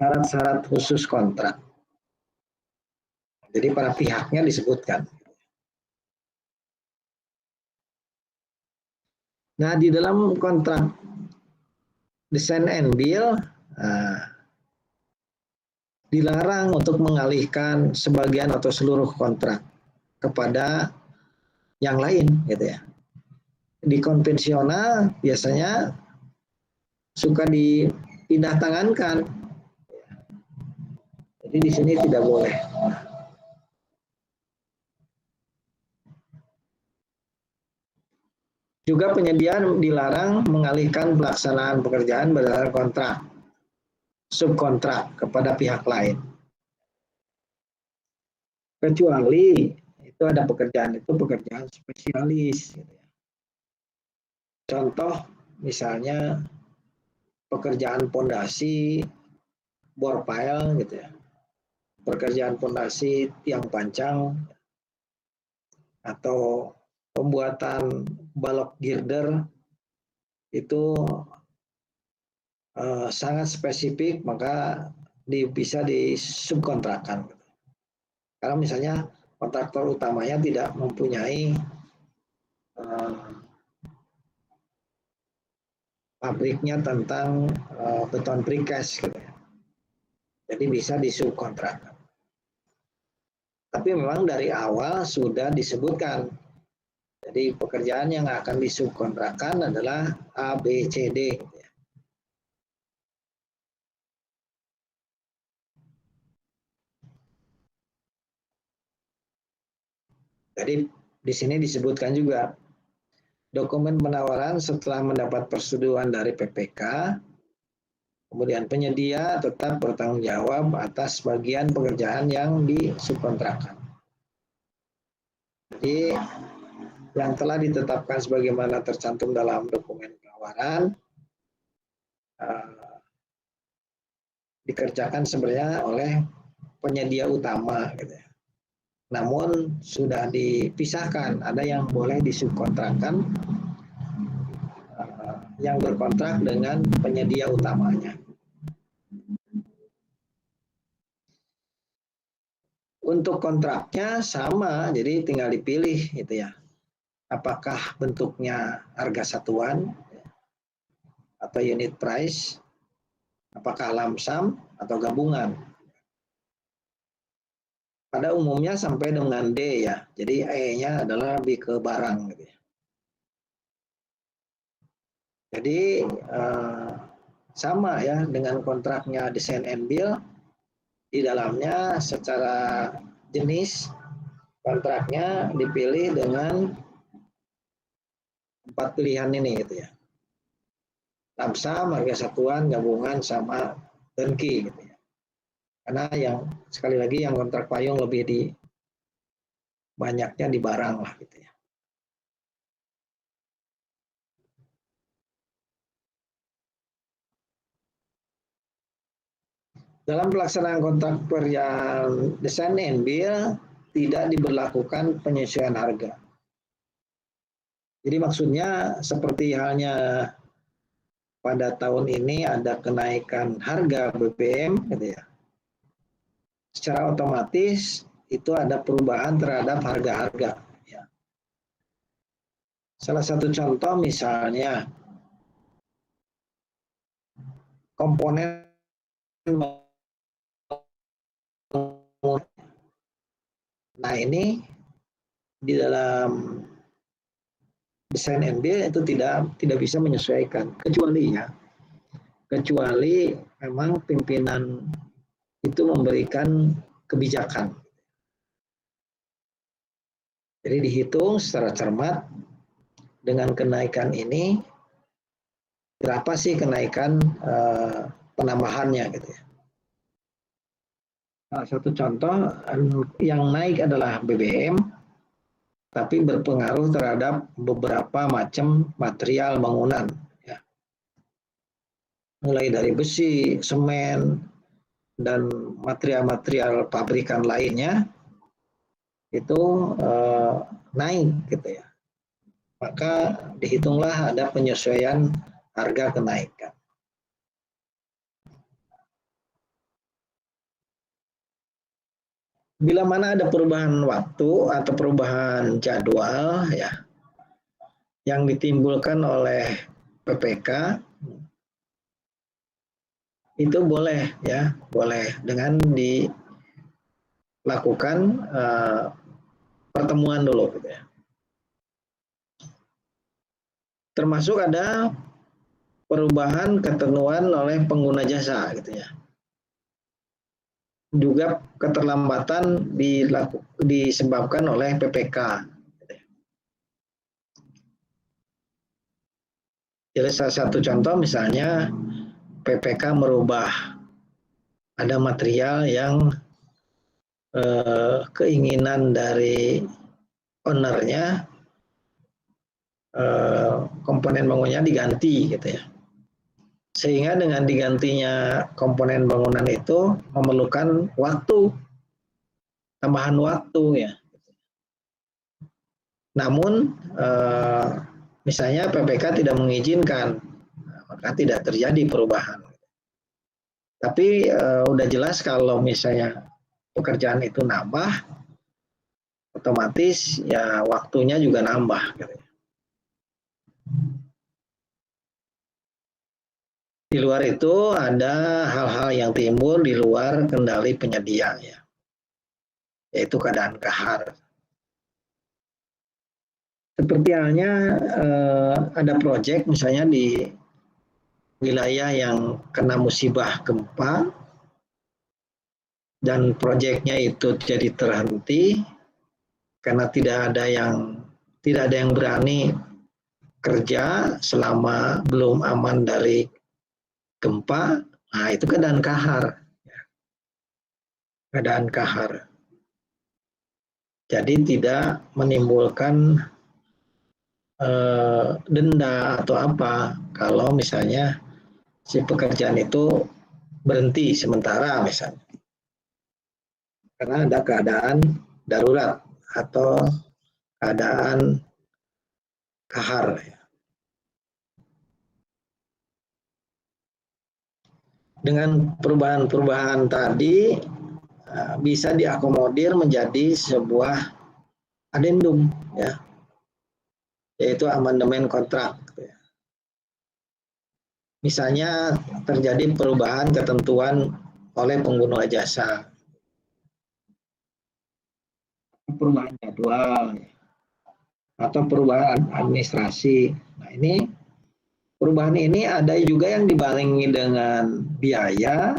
syarat-syarat khusus kontrak. Jadi para pihaknya disebutkan. Nah, di dalam kontrak design and build dilarang untuk mengalihkan sebagian atau seluruh kontrak kepada yang lain, gitu ya. Di konvensional biasanya suka dipindah tangankan. Jadi di sini tidak boleh. Juga penyedia dilarang mengalihkan pelaksanaan pekerjaan berdasarkan kontrak, subkontrak kepada pihak lain. Kecuali Itu ada pekerjaan spesialis. Gitu ya. Contoh misalnya pekerjaan pondasi, bor pile gitu ya. Pekerjaan pondasi tiang pancang atau pembuatan balok girder itu sangat spesifik, maka bisa disubkontrakkan. Karena misalnya kontraktor utamanya tidak mempunyai pabriknya tentang beton precast, gitu ya. Jadi bisa disubkontrakkan. Tapi memang dari awal sudah disebutkan. Jadi pekerjaan yang akan disubkontrakkan adalah A, B, C, D. Gitu ya. Jadi di sini disebutkan juga dokumen penawaran setelah mendapat persetujuan dari PPK, kemudian penyedia tetap bertanggung jawab atas bagian pekerjaan yang disubkontrakkan. Jadi yang telah ditetapkan sebagaimana tercantum dalam dokumen penawaran dikerjakan sebenarnya oleh penyedia utama, gitu ya. Namun sudah dipisahkan, ada yang boleh disubkontrakkan, yang berkontrak dengan penyedia utamanya. Untuk kontraknya sama, jadi tinggal dipilih gitu ya. Apakah bentuknya harga satuan atau unit price, apakah lump sum atau gabungan. Pada umumnya sampai dengan D ya, jadi E-nya adalah lebih ke barang gitu ya. Jadi sama ya dengan kontraknya design and build, di dalamnya secara jenis kontraknya dipilih dengan 4 pilihan ini gitu ya. Lump sum, harga satuan, gabungan, sama turnkey gitu ya. Karena yang sekali lagi yang kontrak payung lebih banyaknya di barang lah gitu ya. Dalam pelaksanaan kontrak pekerjaan desain and build tidak diberlakukan penyesuaian harga. Jadi maksudnya seperti halnya pada tahun ini ada kenaikan harga BBM gitu ya. Secara otomatis itu ada perubahan terhadap harga-harga. Ya. Salah satu contoh misalnya komponen nah ini di dalam desain and build itu tidak bisa menyesuaikan kecuali memang pimpinan itu memberikan kebijakan. Jadi dihitung secara cermat dengan kenaikan ini berapa sih kenaikan penambahannya gitu ya. Salah satu contoh yang naik adalah BBM, tapi berpengaruh terhadap beberapa macam material bangunan. Ya. Mulai dari besi, semen, dan material-material pabrikan lainnya itu naik gitu ya. Maka dihitunglah ada penyesuaian harga kenaikan. Bila mana ada perubahan waktu atau perubahan jadwal ya yang ditimbulkan oleh PPK, itu boleh ya, boleh dengan dilakukan pertemuan dulu gitu ya. Termasuk ada perubahan ketentuan oleh pengguna jasa gitu ya. Juga keterlambatan disebabkan oleh PPK. Jadi salah satu contoh misalnya PPK merubah ada material yang keinginan dari ownernya komponen bangunnya diganti gitu ya. Sehingga dengan digantinya komponen bangunan itu memerlukan waktu, tambahan waktu ya. Namun misalnya PPK tidak mengizinkan, maka tidak terjadi perubahan. Tapi udah jelas kalau misalnya pekerjaan itu nambah, otomatis ya waktunya juga nambah. Gitu. Di luar itu ada hal-hal yang timbul di luar kendali penyedia, ya, yaitu keadaan kahar. Seperti halnya ada proyek misalnya di wilayah yang kena musibah gempa dan proyeknya itu jadi terhenti karena tidak ada yang berani kerja selama belum aman dari gempa. Nah, itu keadaan kahar. Keadaan kahar. Jadi tidak menimbulkan denda atau apa kalau misalnya si pekerjaan itu berhenti sementara misalnya. Karena ada keadaan darurat atau keadaan kahar. Dengan perubahan-perubahan tadi bisa diakomodir menjadi sebuah adendum, ya, yaitu amandemen kontrak. Misalnya terjadi perubahan ketentuan oleh pengguna jasa, perubahan jadwal, atau perubahan administrasi. Nah, perubahan ini ada juga yang dibarengi dengan biaya,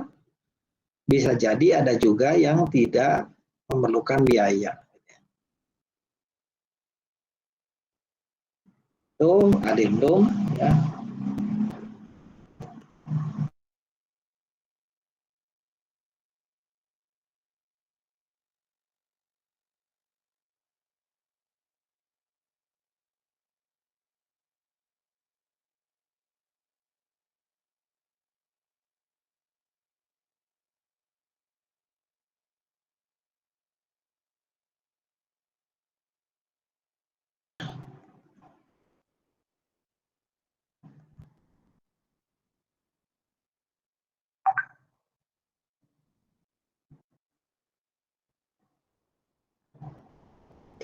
bisa jadi ada juga yang tidak memerlukan biaya. Itu adendum, ya.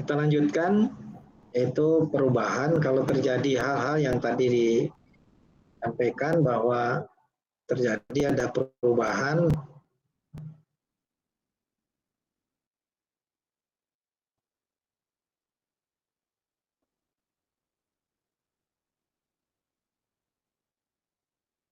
Kita lanjutkan, yaitu perubahan kalau terjadi hal-hal yang tadi disampaikan bahwa terjadi ada perubahan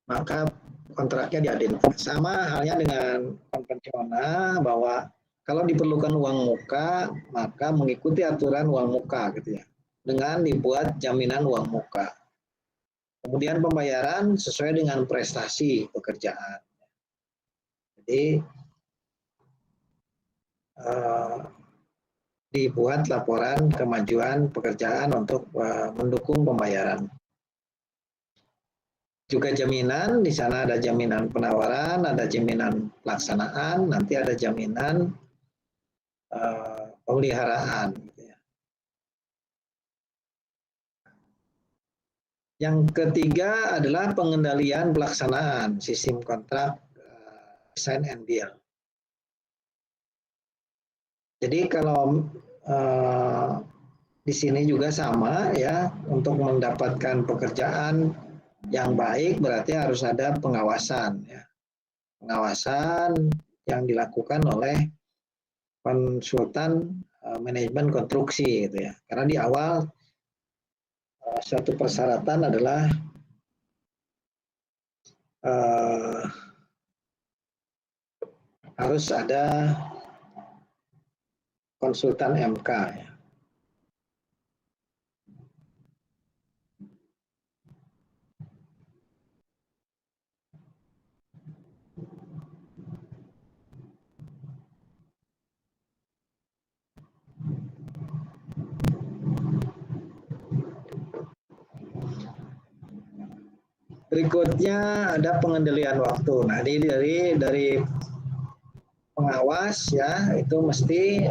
maka kontraknya diadendum. Sama halnya dengan konvensional bahwa kalau diperlukan uang muka maka mengikuti aturan uang muka gitu ya, dengan dibuat jaminan uang muka. Kemudian pembayaran sesuai dengan prestasi pekerjaan. Jadi dibuat laporan kemajuan pekerjaan untuk mendukung pembayaran. Juga jaminan, di sana ada jaminan penawaran, ada jaminan pelaksanaan, nanti ada jaminan pemeliharaan. Yang ketiga adalah pengendalian pelaksanaan sistem kontrak design and build. Jadi kalau di sini juga sama ya, untuk mendapatkan pekerjaan yang baik berarti harus ada pengawasan ya. Pengawasan yang dilakukan oleh konsultan manajemen konstruksi gitu ya. Karena di awal suatu persyaratan adalah harus ada konsultan MK ya. Berikutnya ada pengendalian waktu. Nah, ini dari pengawas ya, itu mesti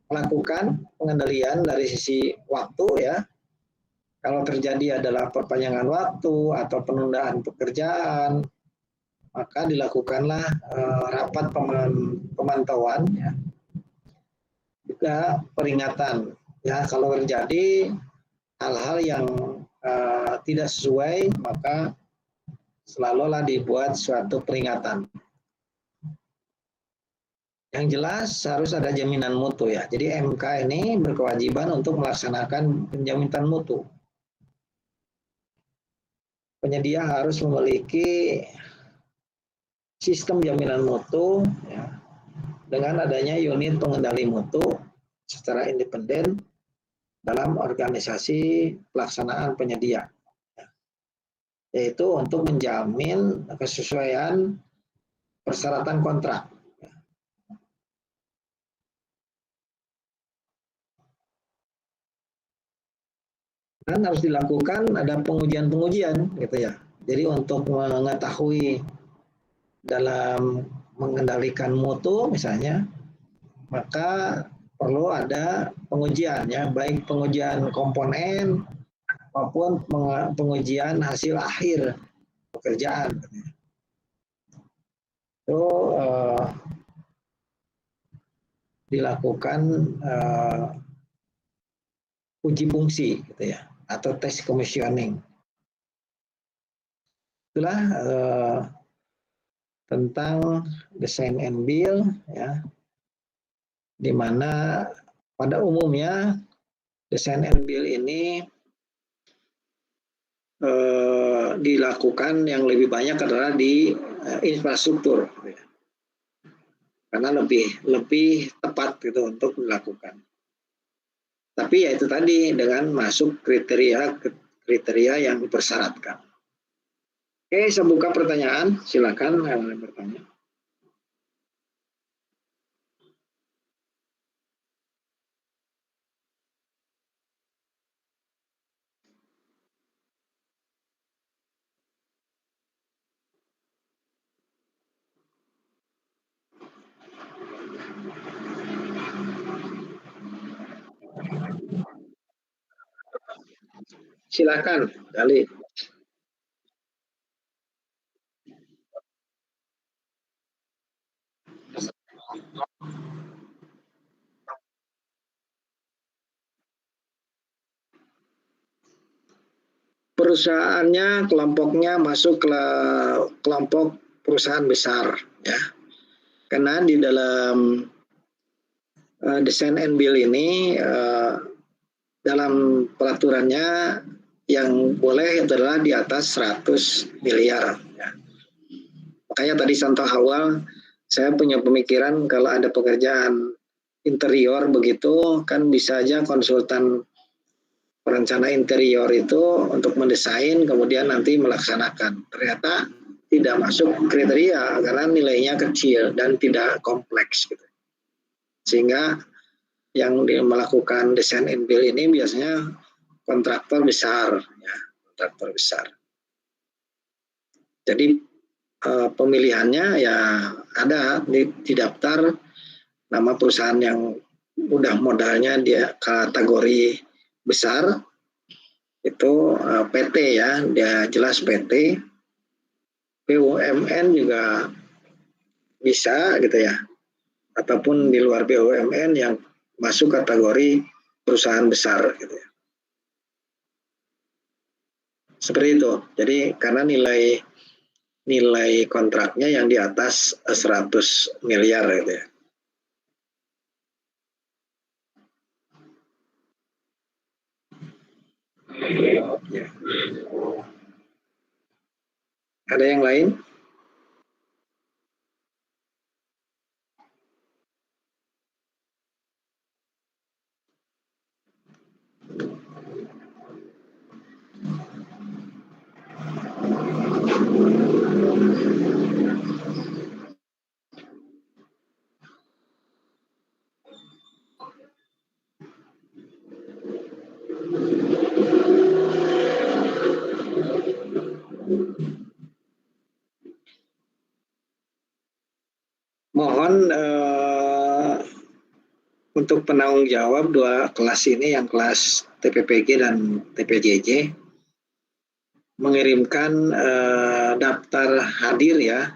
melakukan pengendalian dari sisi waktu ya. Kalau terjadi adalah perpanjangan waktu atau penundaan pekerjaan, maka dilakukanlah rapat pemantauan ya. Juga peringatan ya, kalau terjadi hal-hal yang tidak sesuai, maka selalulah dibuat suatu peringatan. Yang jelas harus ada jaminan mutu ya. Jadi MK ini berkewajiban untuk melaksanakan penjaminan mutu. Penyedia harus memiliki sistem jaminan mutu ya, dengan adanya unit pengendali mutu secara independen dalam organisasi pelaksanaan penyedia, yaitu untuk menjamin kesesuaian persyaratan kontrak. Dan harus dilakukan ada pengujian-pengujian gitu ya. Jadi untuk mengetahui dalam mengendalikan mutu misalnya, maka perlu ada pengujian ya, baik pengujian komponen maupun pengujian hasil akhir pekerjaan. Itu dilakukan uji fungsi gitu ya, atau tes commissioning. Itulah tentang desain and build ya, di mana pada umumnya desain and build ini dilakukan yang lebih banyak adalah di infrastruktur ya. Karena lebih tepat gitu untuk dilakukan. Tapi ya itu tadi dengan masuk kriteria yang dipersyaratkan. Oke, saya buka pertanyaan. Silakan yang bertanya. Silakan, Dali. Perusahaannya, kelompoknya masuk ke kelompok perusahaan besar ya. Karena di dalam desain and build ini dalam peraturannya yang boleh adalah di atas 100 miliar ya. Makanya tadi contoh awal saya punya pemikiran kalau ada pekerjaan interior begitu kan bisa aja konsultan perencana interior itu untuk mendesain kemudian nanti melaksanakan. Ternyata tidak masuk kriteria karena nilainya kecil dan tidak kompleks gitu. Sehingga yang melakukan desain and build ini biasanya kontraktor besar ya, kontraktor besar. Jadi pemilihannya ya ada di daftar nama perusahaan yang udah modalnya dia kategori besar itu PT ya, dia jelas PT. BUMN juga bisa gitu ya, ataupun di luar BUMN yang masuk kategori perusahaan besar gitu ya. Seperti itu. Jadi karena nilai kontraknya yang di atas 100 miliar gitu ya. Ya. Ada yang lain? mohon untuk penanggung jawab dua kelas ini, yang kelas TPPG dan TPJJ, mengirimkan daftar hadir ya,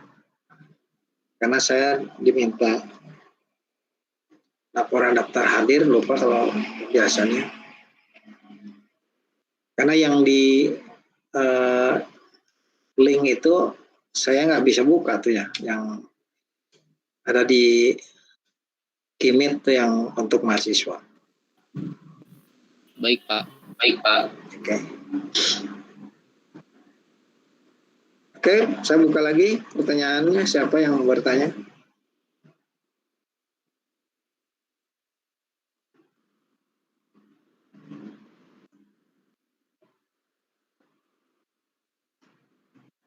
karena saya diminta laporan daftar hadir, lupa kalau biasanya. Karena yang di link itu saya nggak bisa buka tuh ya, yang ada di Kimit tuh yang untuk mahasiswa. Baik, Pak. Oke. Oke, saya buka lagi pertanyaannya. Siapa yang mau bertanya?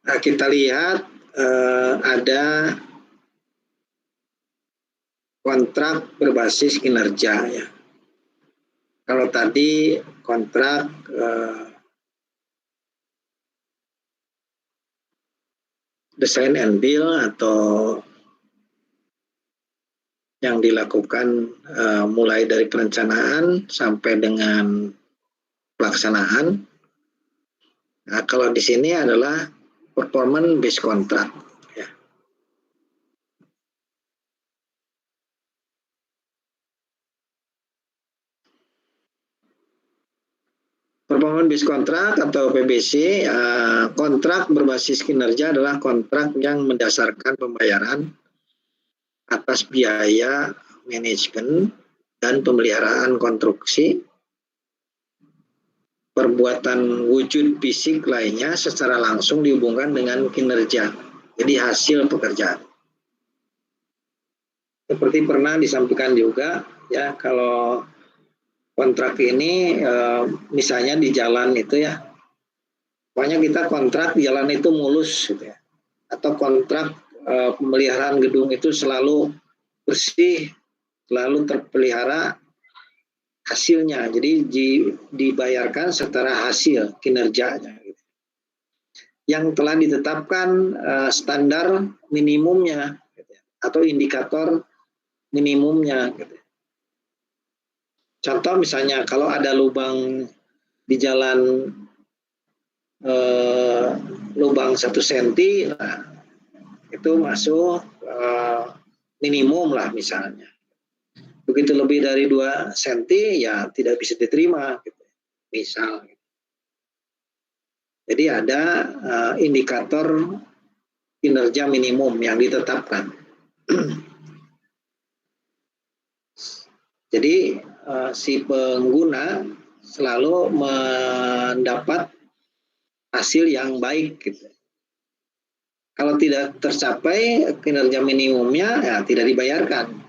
Nah, kita lihat ada kontrak berbasis kinerja ya. Kalau tadi kontrak design and build atau yang dilakukan mulai dari perencanaan sampai dengan pelaksanaan. Nah, kalau di sini adalah performance based contract. Ya. Performance based contract atau PBC, kontrak berbasis kinerja adalah kontrak yang mendasarkan pembayaran atas biaya manajemen dan pemeliharaan konstruksi, perbuatan wujud fisik lainnya secara langsung dihubungkan dengan kinerja. Jadi hasil pekerjaan. Seperti pernah disampaikan juga ya, kalau kontrak ini misalnya di jalan itu ya, pokoknya kita kontrak jalan itu mulus gitu ya. Atau kontrak pemeliharaan gedung itu selalu bersih, selalu terpelihara hasilnya, jadi dibayarkan secara hasil kinerjanya gitu. Yang telah ditetapkan standar minimumnya gitu, atau indikator minimumnya gitu. Contoh misalnya kalau ada lubang di jalan lubang 1 cm, nah, itu masuk minimum lah misalnya. Begitu lebih dari 2 cm ya tidak bisa diterima gitu. Misal. Jadi ada indikator kinerja minimum yang ditetapkan. Jadi si pengguna selalu mendapat hasil yang baik gitu. Kalau tidak tercapai kinerja minimumnya ya tidak dibayarkan.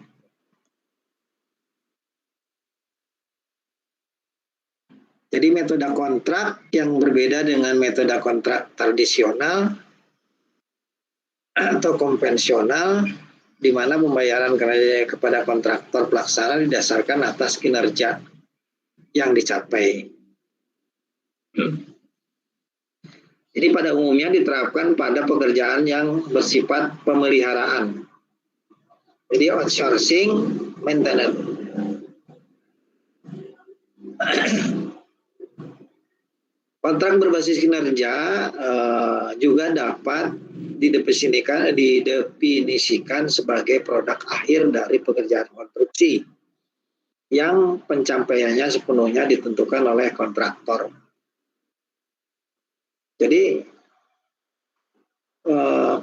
Jadi metode kontrak yang berbeda dengan metode kontrak tradisional atau konvensional, di mana pembayaran kepada kontraktor pelaksana didasarkan atas kinerja yang dicapai. Jadi pada umumnya diterapkan pada pekerjaan yang bersifat pemeliharaan. Jadi outsourcing maintenance. Kontrak berbasis kinerja juga dapat didefinisikan sebagai produk akhir dari pekerjaan konstruksi yang pencapaiannya sepenuhnya ditentukan oleh kontraktor. Jadi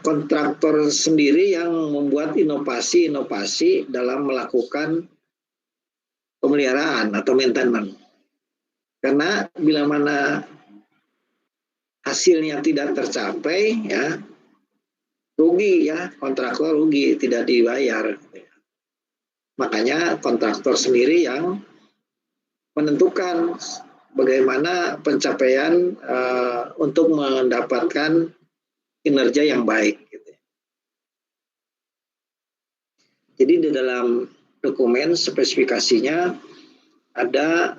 kontraktor sendiri yang membuat inovasi-inovasi dalam melakukan pemeliharaan atau maintenance. Karena bila mana hasilnya tidak tercapai, ya rugi ya, kontraktor rugi, tidak dibayar. Makanya kontraktor sendiri yang menentukan bagaimana pencapaian untuk mendapatkan kinerja yang baik. Gitu. Jadi di dalam dokumen spesifikasinya ada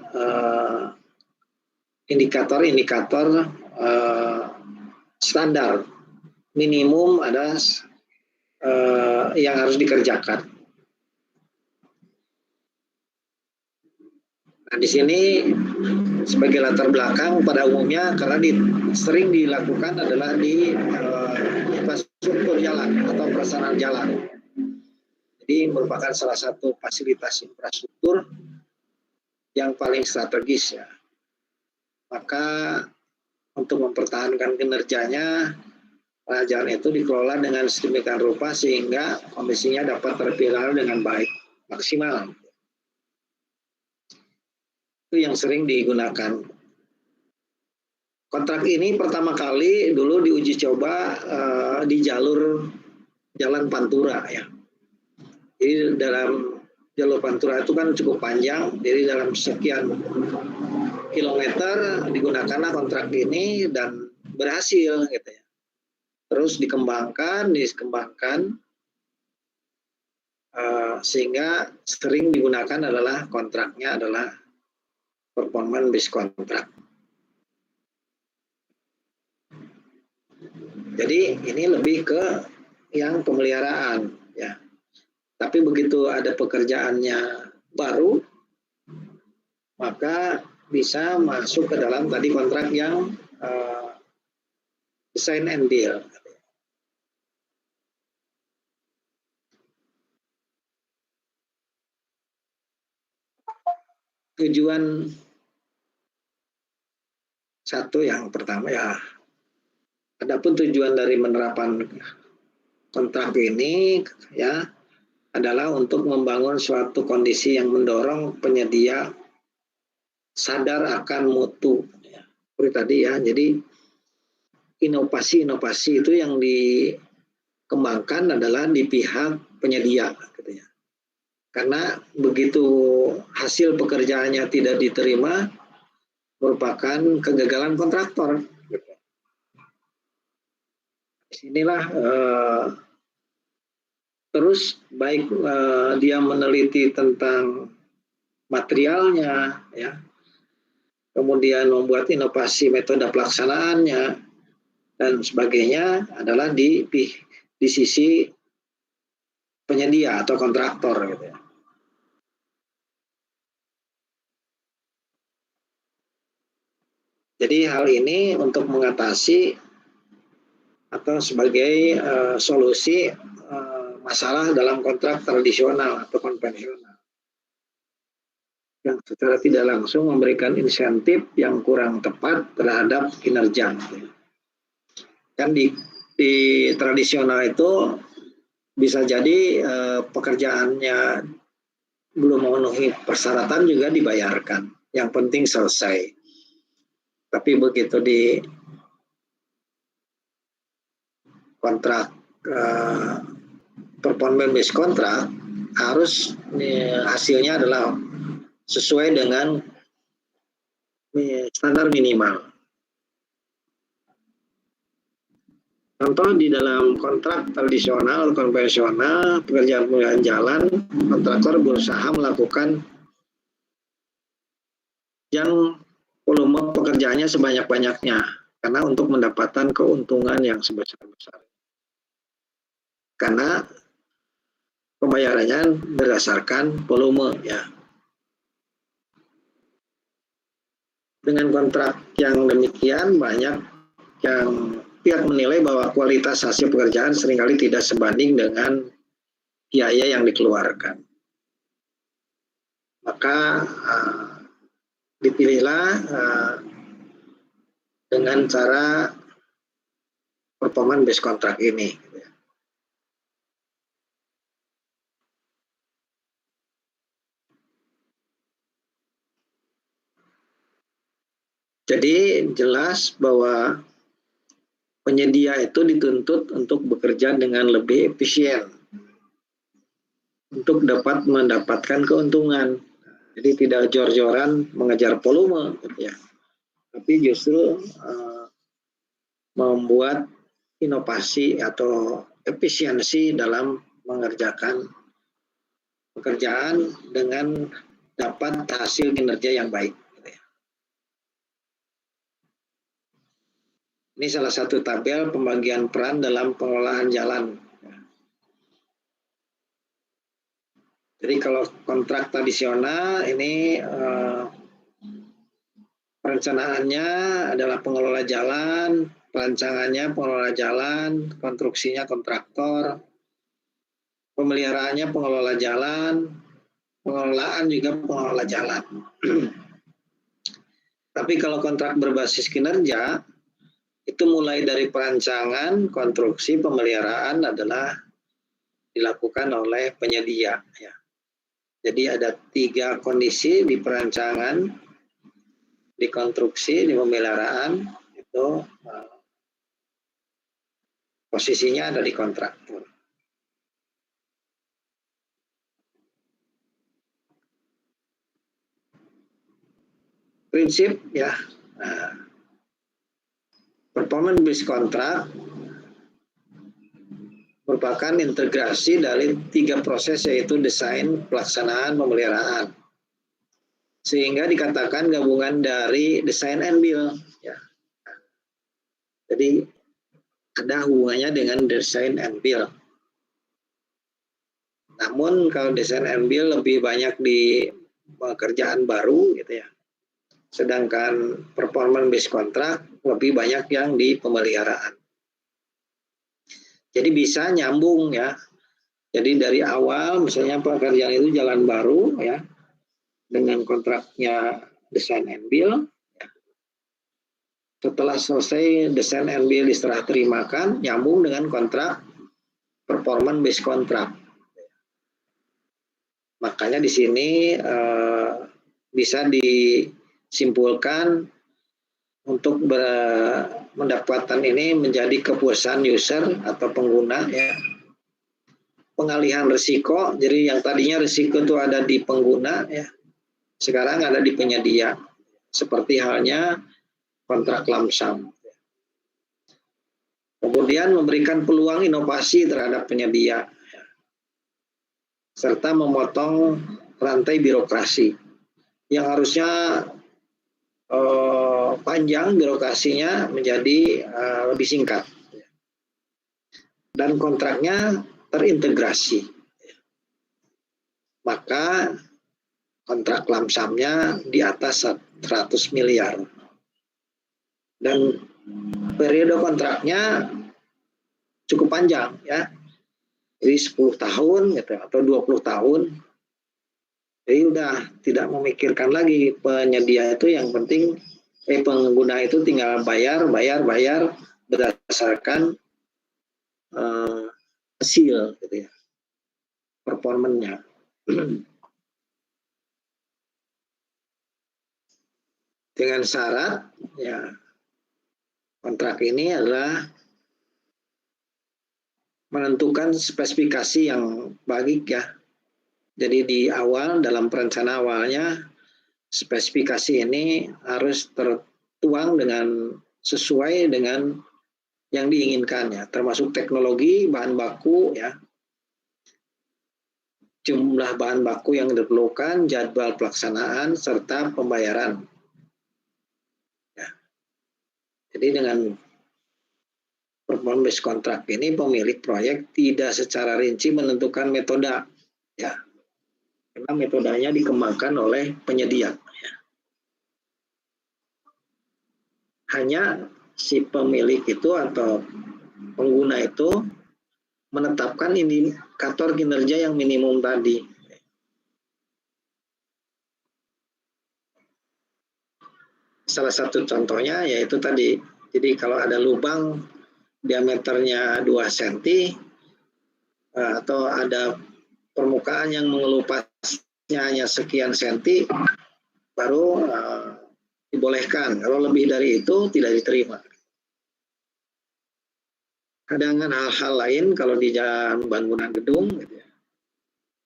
indikator-indikator standar minimum, ada yang harus dikerjakan. Nah, di sini sebagai latar belakang pada umumnya karena sering dilakukan adalah di infrastruktur jalan atau prasarana jalan. Jadi merupakan salah satu fasilitas infrastruktur yang paling strategis ya. Maka untuk mempertahankan kinerjanya, jalan itu dikelola dengan sedemikian rupa sehingga kondisinya dapat terpilih dengan baik, maksimal. Itu yang sering digunakan. Kontrak ini pertama kali dulu diuji coba di jalur Jalan Pantura ya. Jadi dalam jalur Pantura itu kan cukup panjang, jadi dalam sekian kilometer digunakanlah kontrak ini dan berhasil gitu ya. Terus dikembangkan sehingga sering digunakan adalah kontraknya adalah performance based contract. Jadi ini lebih ke yang pemeliharaan ya. Tapi begitu ada pekerjaannya baru, maka bisa masuk ke dalam tadi kontrak yang design and build. Tujuan satu yang pertama ya, adapun tujuan dari penerapan kontrak ini ya adalah untuk membangun suatu kondisi yang mendorong penyedia sadar akan mutu ya. Seperti tadi ya, jadi inovasi itu yang dikembangkan adalah di pihak penyedia gitu ya. Karena begitu hasil pekerjaannya tidak diterima merupakan kegagalan kontraktor. Disinilah terus baik dia meneliti tentang materialnya, ya, kemudian membuat inovasi metode pelaksanaannya dan sebagainya adalah di sisi penyedia atau kontraktor, gitu ya. Jadi hal ini untuk mengatasi atau sebagai solusi masalah dalam kontrak tradisional atau konvensional yang secara tidak langsung memberikan insentif yang kurang tepat terhadap kinerja. Kan di tradisional itu bisa jadi pekerjaannya belum memenuhi persyaratan juga dibayarkan. Yang penting selesai. Tapi begitu di kontrak performance based kontrak harus hasilnya adalah sesuai dengan standar minimal. Contoh di dalam kontrak tradisional konvensional pekerjaan jalan, kontraktor berusaha melakukan yang volume pekerjaannya sebanyak-banyaknya karena untuk mendapatkan keuntungan yang sebesar-besar. Karena pembayarannya berdasarkan volume ya. Dengan kontrak yang demikian banyak yang pihak menilai bahwa kualitas hasil pekerjaan seringkali tidak sebanding dengan biaya yang dikeluarkan. Maka dipilihlah dengan cara performance based contract ini. Jadi jelas bahwa penyedia itu dituntut untuk bekerja dengan lebih efisien untuk dapat mendapatkan keuntungan. Jadi tidak jor-joran mengejar volume, gitu ya. Tapi justru membuat inovasi atau efisiensi dalam mengerjakan pekerjaan dengan dapat hasil kinerja yang baik. Ini salah satu tabel pembagian peran dalam pengelolaan jalan. Jadi kalau kontrak tradisional ini perencanaannya adalah pengelola jalan, perancangannya pengelola jalan, konstruksinya kontraktor, pemeliharaannya pengelola jalan, pengelolaan juga pengelola jalan. Tapi kalau kontrak berbasis kinerja, itu mulai dari perancangan, konstruksi, pemeliharaan adalah dilakukan oleh penyedia. Ya. Jadi ada 3 kondisi di perancangan, di konstruksi, di pemeliharaan, itu posisinya ada di kontraktor. Prinsip ya, performance based contract merupakan integrasi dari 3 proses, yaitu desain, pelaksanaan, pemeliharaan. Sehingga dikatakan gabungan dari desain and build. Ya. Jadi ada hubungannya dengan desain and build. Namun kalau desain and build lebih banyak di pekerjaan baru gitu ya. Sedangkan performance based contract lebih banyak yang di pemeliharaan. Jadi bisa nyambung ya. Jadi dari awal misalnya pekerjaan itu jalan baru ya, dengan kontraknya desain and build. Ya. Setelah selesai desain and build diserah terimakan, nyambung dengan kontrak performance based contract. Makanya di sini bisa disimpulkan untuk mendapatkan ini menjadi kepuasan user atau pengguna ya. Pengalihan risiko, jadi yang tadinya risiko itu ada di pengguna ya, sekarang ada di penyedia. Seperti halnya kontrak lump sum. Kemudian memberikan peluang inovasi terhadap penyedia serta memotong rantai birokrasi yang harusnya panjang birokrasinya menjadi lebih singkat dan kontraknya terintegrasi, maka kontrak lump sum-nya di atas 100 miliar dan periode kontraknya cukup panjang ya, jadi 10 tahun gitu, atau 20 tahun. Jadi udah tidak memikirkan lagi penyedia itu, yang penting pengguna itu tinggal bayar berdasarkan hasil gitu ya, performanya. Dengan syarat ya, kontrak ini adalah menentukan spesifikasi yang baik ya. Jadi di awal dalam perencanaan awalnya spesifikasi ini harus tertuang dengan sesuai dengan yang diinginkan ya, termasuk teknologi, bahan baku ya, jumlah bahan baku yang diperlukan, jadwal pelaksanaan serta pembayaran. Ya. Jadi dengan performance based contract ini pemilik proyek tidak secara rinci menentukan metode ya, karena metodenya dikembangkan oleh penyedia ya. Hanya si pemilik itu atau pengguna itu menetapkan indikator kinerja yang minimum tadi. Salah satu contohnya yaitu tadi, jadi kalau ada lubang diameternya 2 cm atau ada permukaan yang mengelupasnya hanya sekian senti, baru dibolehkan. Kalau lebih dari itu tidak diterima. Dengan hal-hal lain kalau di jalan bangunan gedung gitu ya,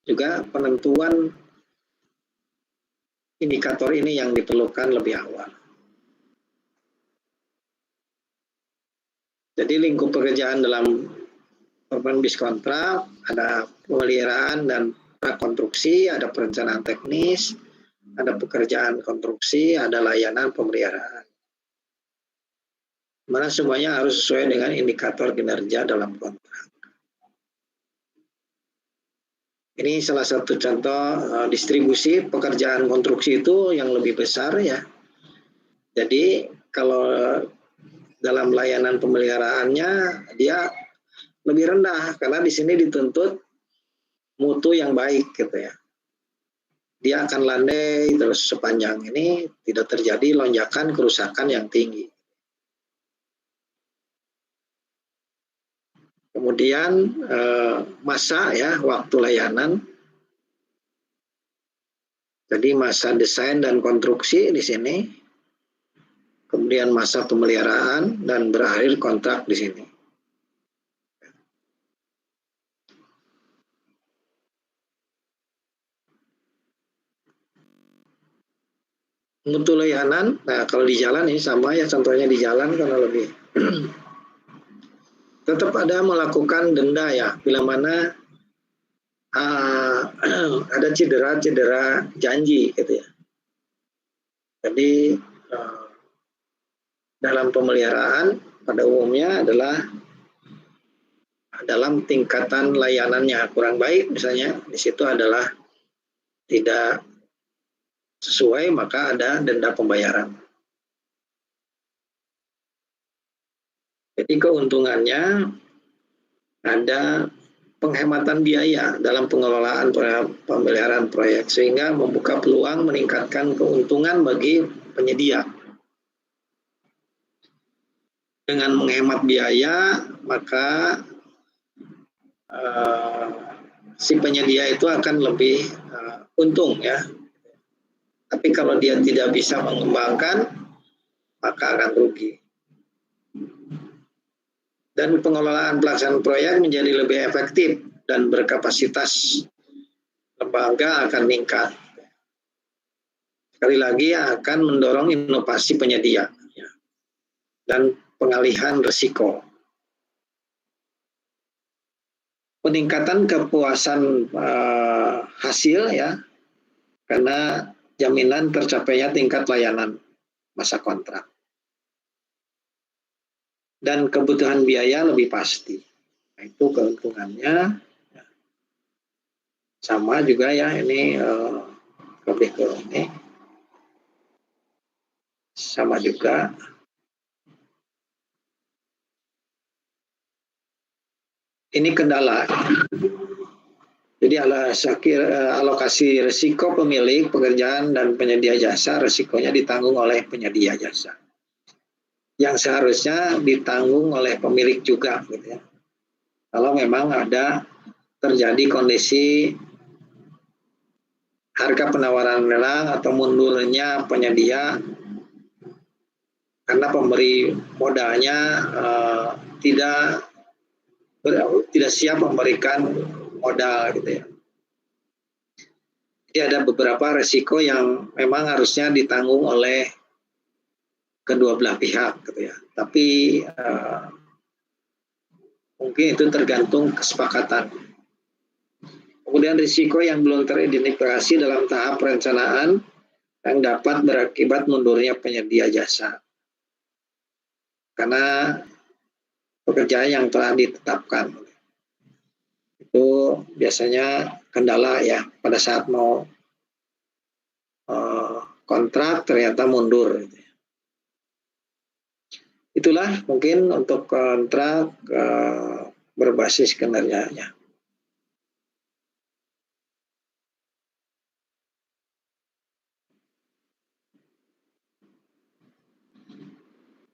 juga penentuan indikator ini yang diperlukan lebih awal. Jadi lingkup pekerjaan dalam performance based contract ada pemeliharaan dan prakonstruksi, ada perencanaan teknis, ada pekerjaan konstruksi, ada layanan pemeliharaan. Mana semuanya harus sesuai dengan indikator kinerja dalam kontrak. Ini salah satu contoh distribusi pekerjaan konstruksi itu yang lebih besar ya. Jadi kalau dalam layanan pemeliharaannya dia lebih rendah karena di sini dituntut mutu yang baik gitu ya. Dia akan landai terus sepanjang ini tidak terjadi lonjakan kerusakan yang tinggi. Kemudian masa ya, waktu layanan. Jadi masa desain dan konstruksi di sini. Kemudian masa pemeliharaan dan berakhir kontrak di sini. Mutu layanan, nah kalau di jalan ini sama ya, contohnya di jalan karena lebih tetap ada melakukan denda ya, bila mana ada cedera-cedera janji gitu ya. Jadi dalam pemeliharaan pada umumnya adalah dalam tingkatan layanannya kurang baik, misalnya di situ adalah tidak sesuai, maka ada denda pembayaran. Jadi keuntungannya ada penghematan biaya dalam pengelolaan pemeliharaan proyek sehingga membuka peluang meningkatkan keuntungan bagi penyedia. Dengan menghemat biaya, maka si penyedia itu akan lebih untung ya. Tapi kalau dia tidak bisa mengembangkan, maka akan rugi. Dan pengelolaan pelaksanaan proyek menjadi lebih efektif dan berkapasitas lembaga akan meningkat. Sekali lagi akan mendorong inovasi penyedia ya, dan pengalihan risiko. Peningkatan kepuasan hasil ya, karena jaminan tercapainya tingkat layanan masa kontrak. Dan kebutuhan biaya lebih pasti. Nah, itu keuntungannya. Sama juga ya, ini lebih ke ini. Sama juga. Ini kendala. Jadi alokasi risiko pemilik pekerjaan dan penyedia jasa, risikonya ditanggung oleh penyedia jasa. Yang seharusnya ditanggung oleh pemilik juga, gitu ya. Kalau memang ada terjadi kondisi harga penawaran lelang atau mundurnya penyedia karena pemberi modalnya tidak siap memberikan modal gitu ya. Jadi ada beberapa resiko yang memang harusnya ditanggung oleh kedua belah pihak gitu ya. Tapi mungkin itu tergantung kesepakatan. Kemudian risiko yang belum teridentifikasi dalam tahap perencanaan yang dapat berakibat mundurnya penyedia jasa. Karena pekerjaan yang telah ditetapkan. Itu biasanya kendala ya pada saat mau kontrak ternyata mundur. Itulah mungkin untuk kontrak berbasis kinerjanya.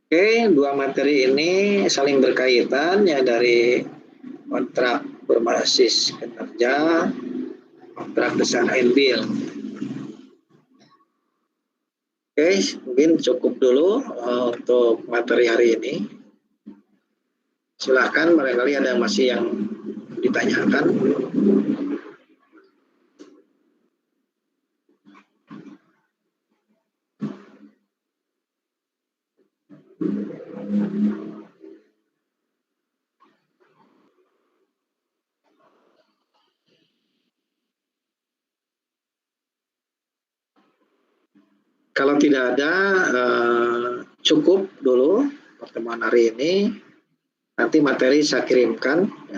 Oke, dua materi ini saling berkaitan ya, dari kontrak berbasis kinerja, kontrak desain and build. Oke, mungkin cukup dulu untuk materi hari ini. Silakan, barangkali ada masih yang ditanyakan. Kalau tidak ada, cukup dulu pertemuan hari ini. Nanti materi saya kirimkan. Ya.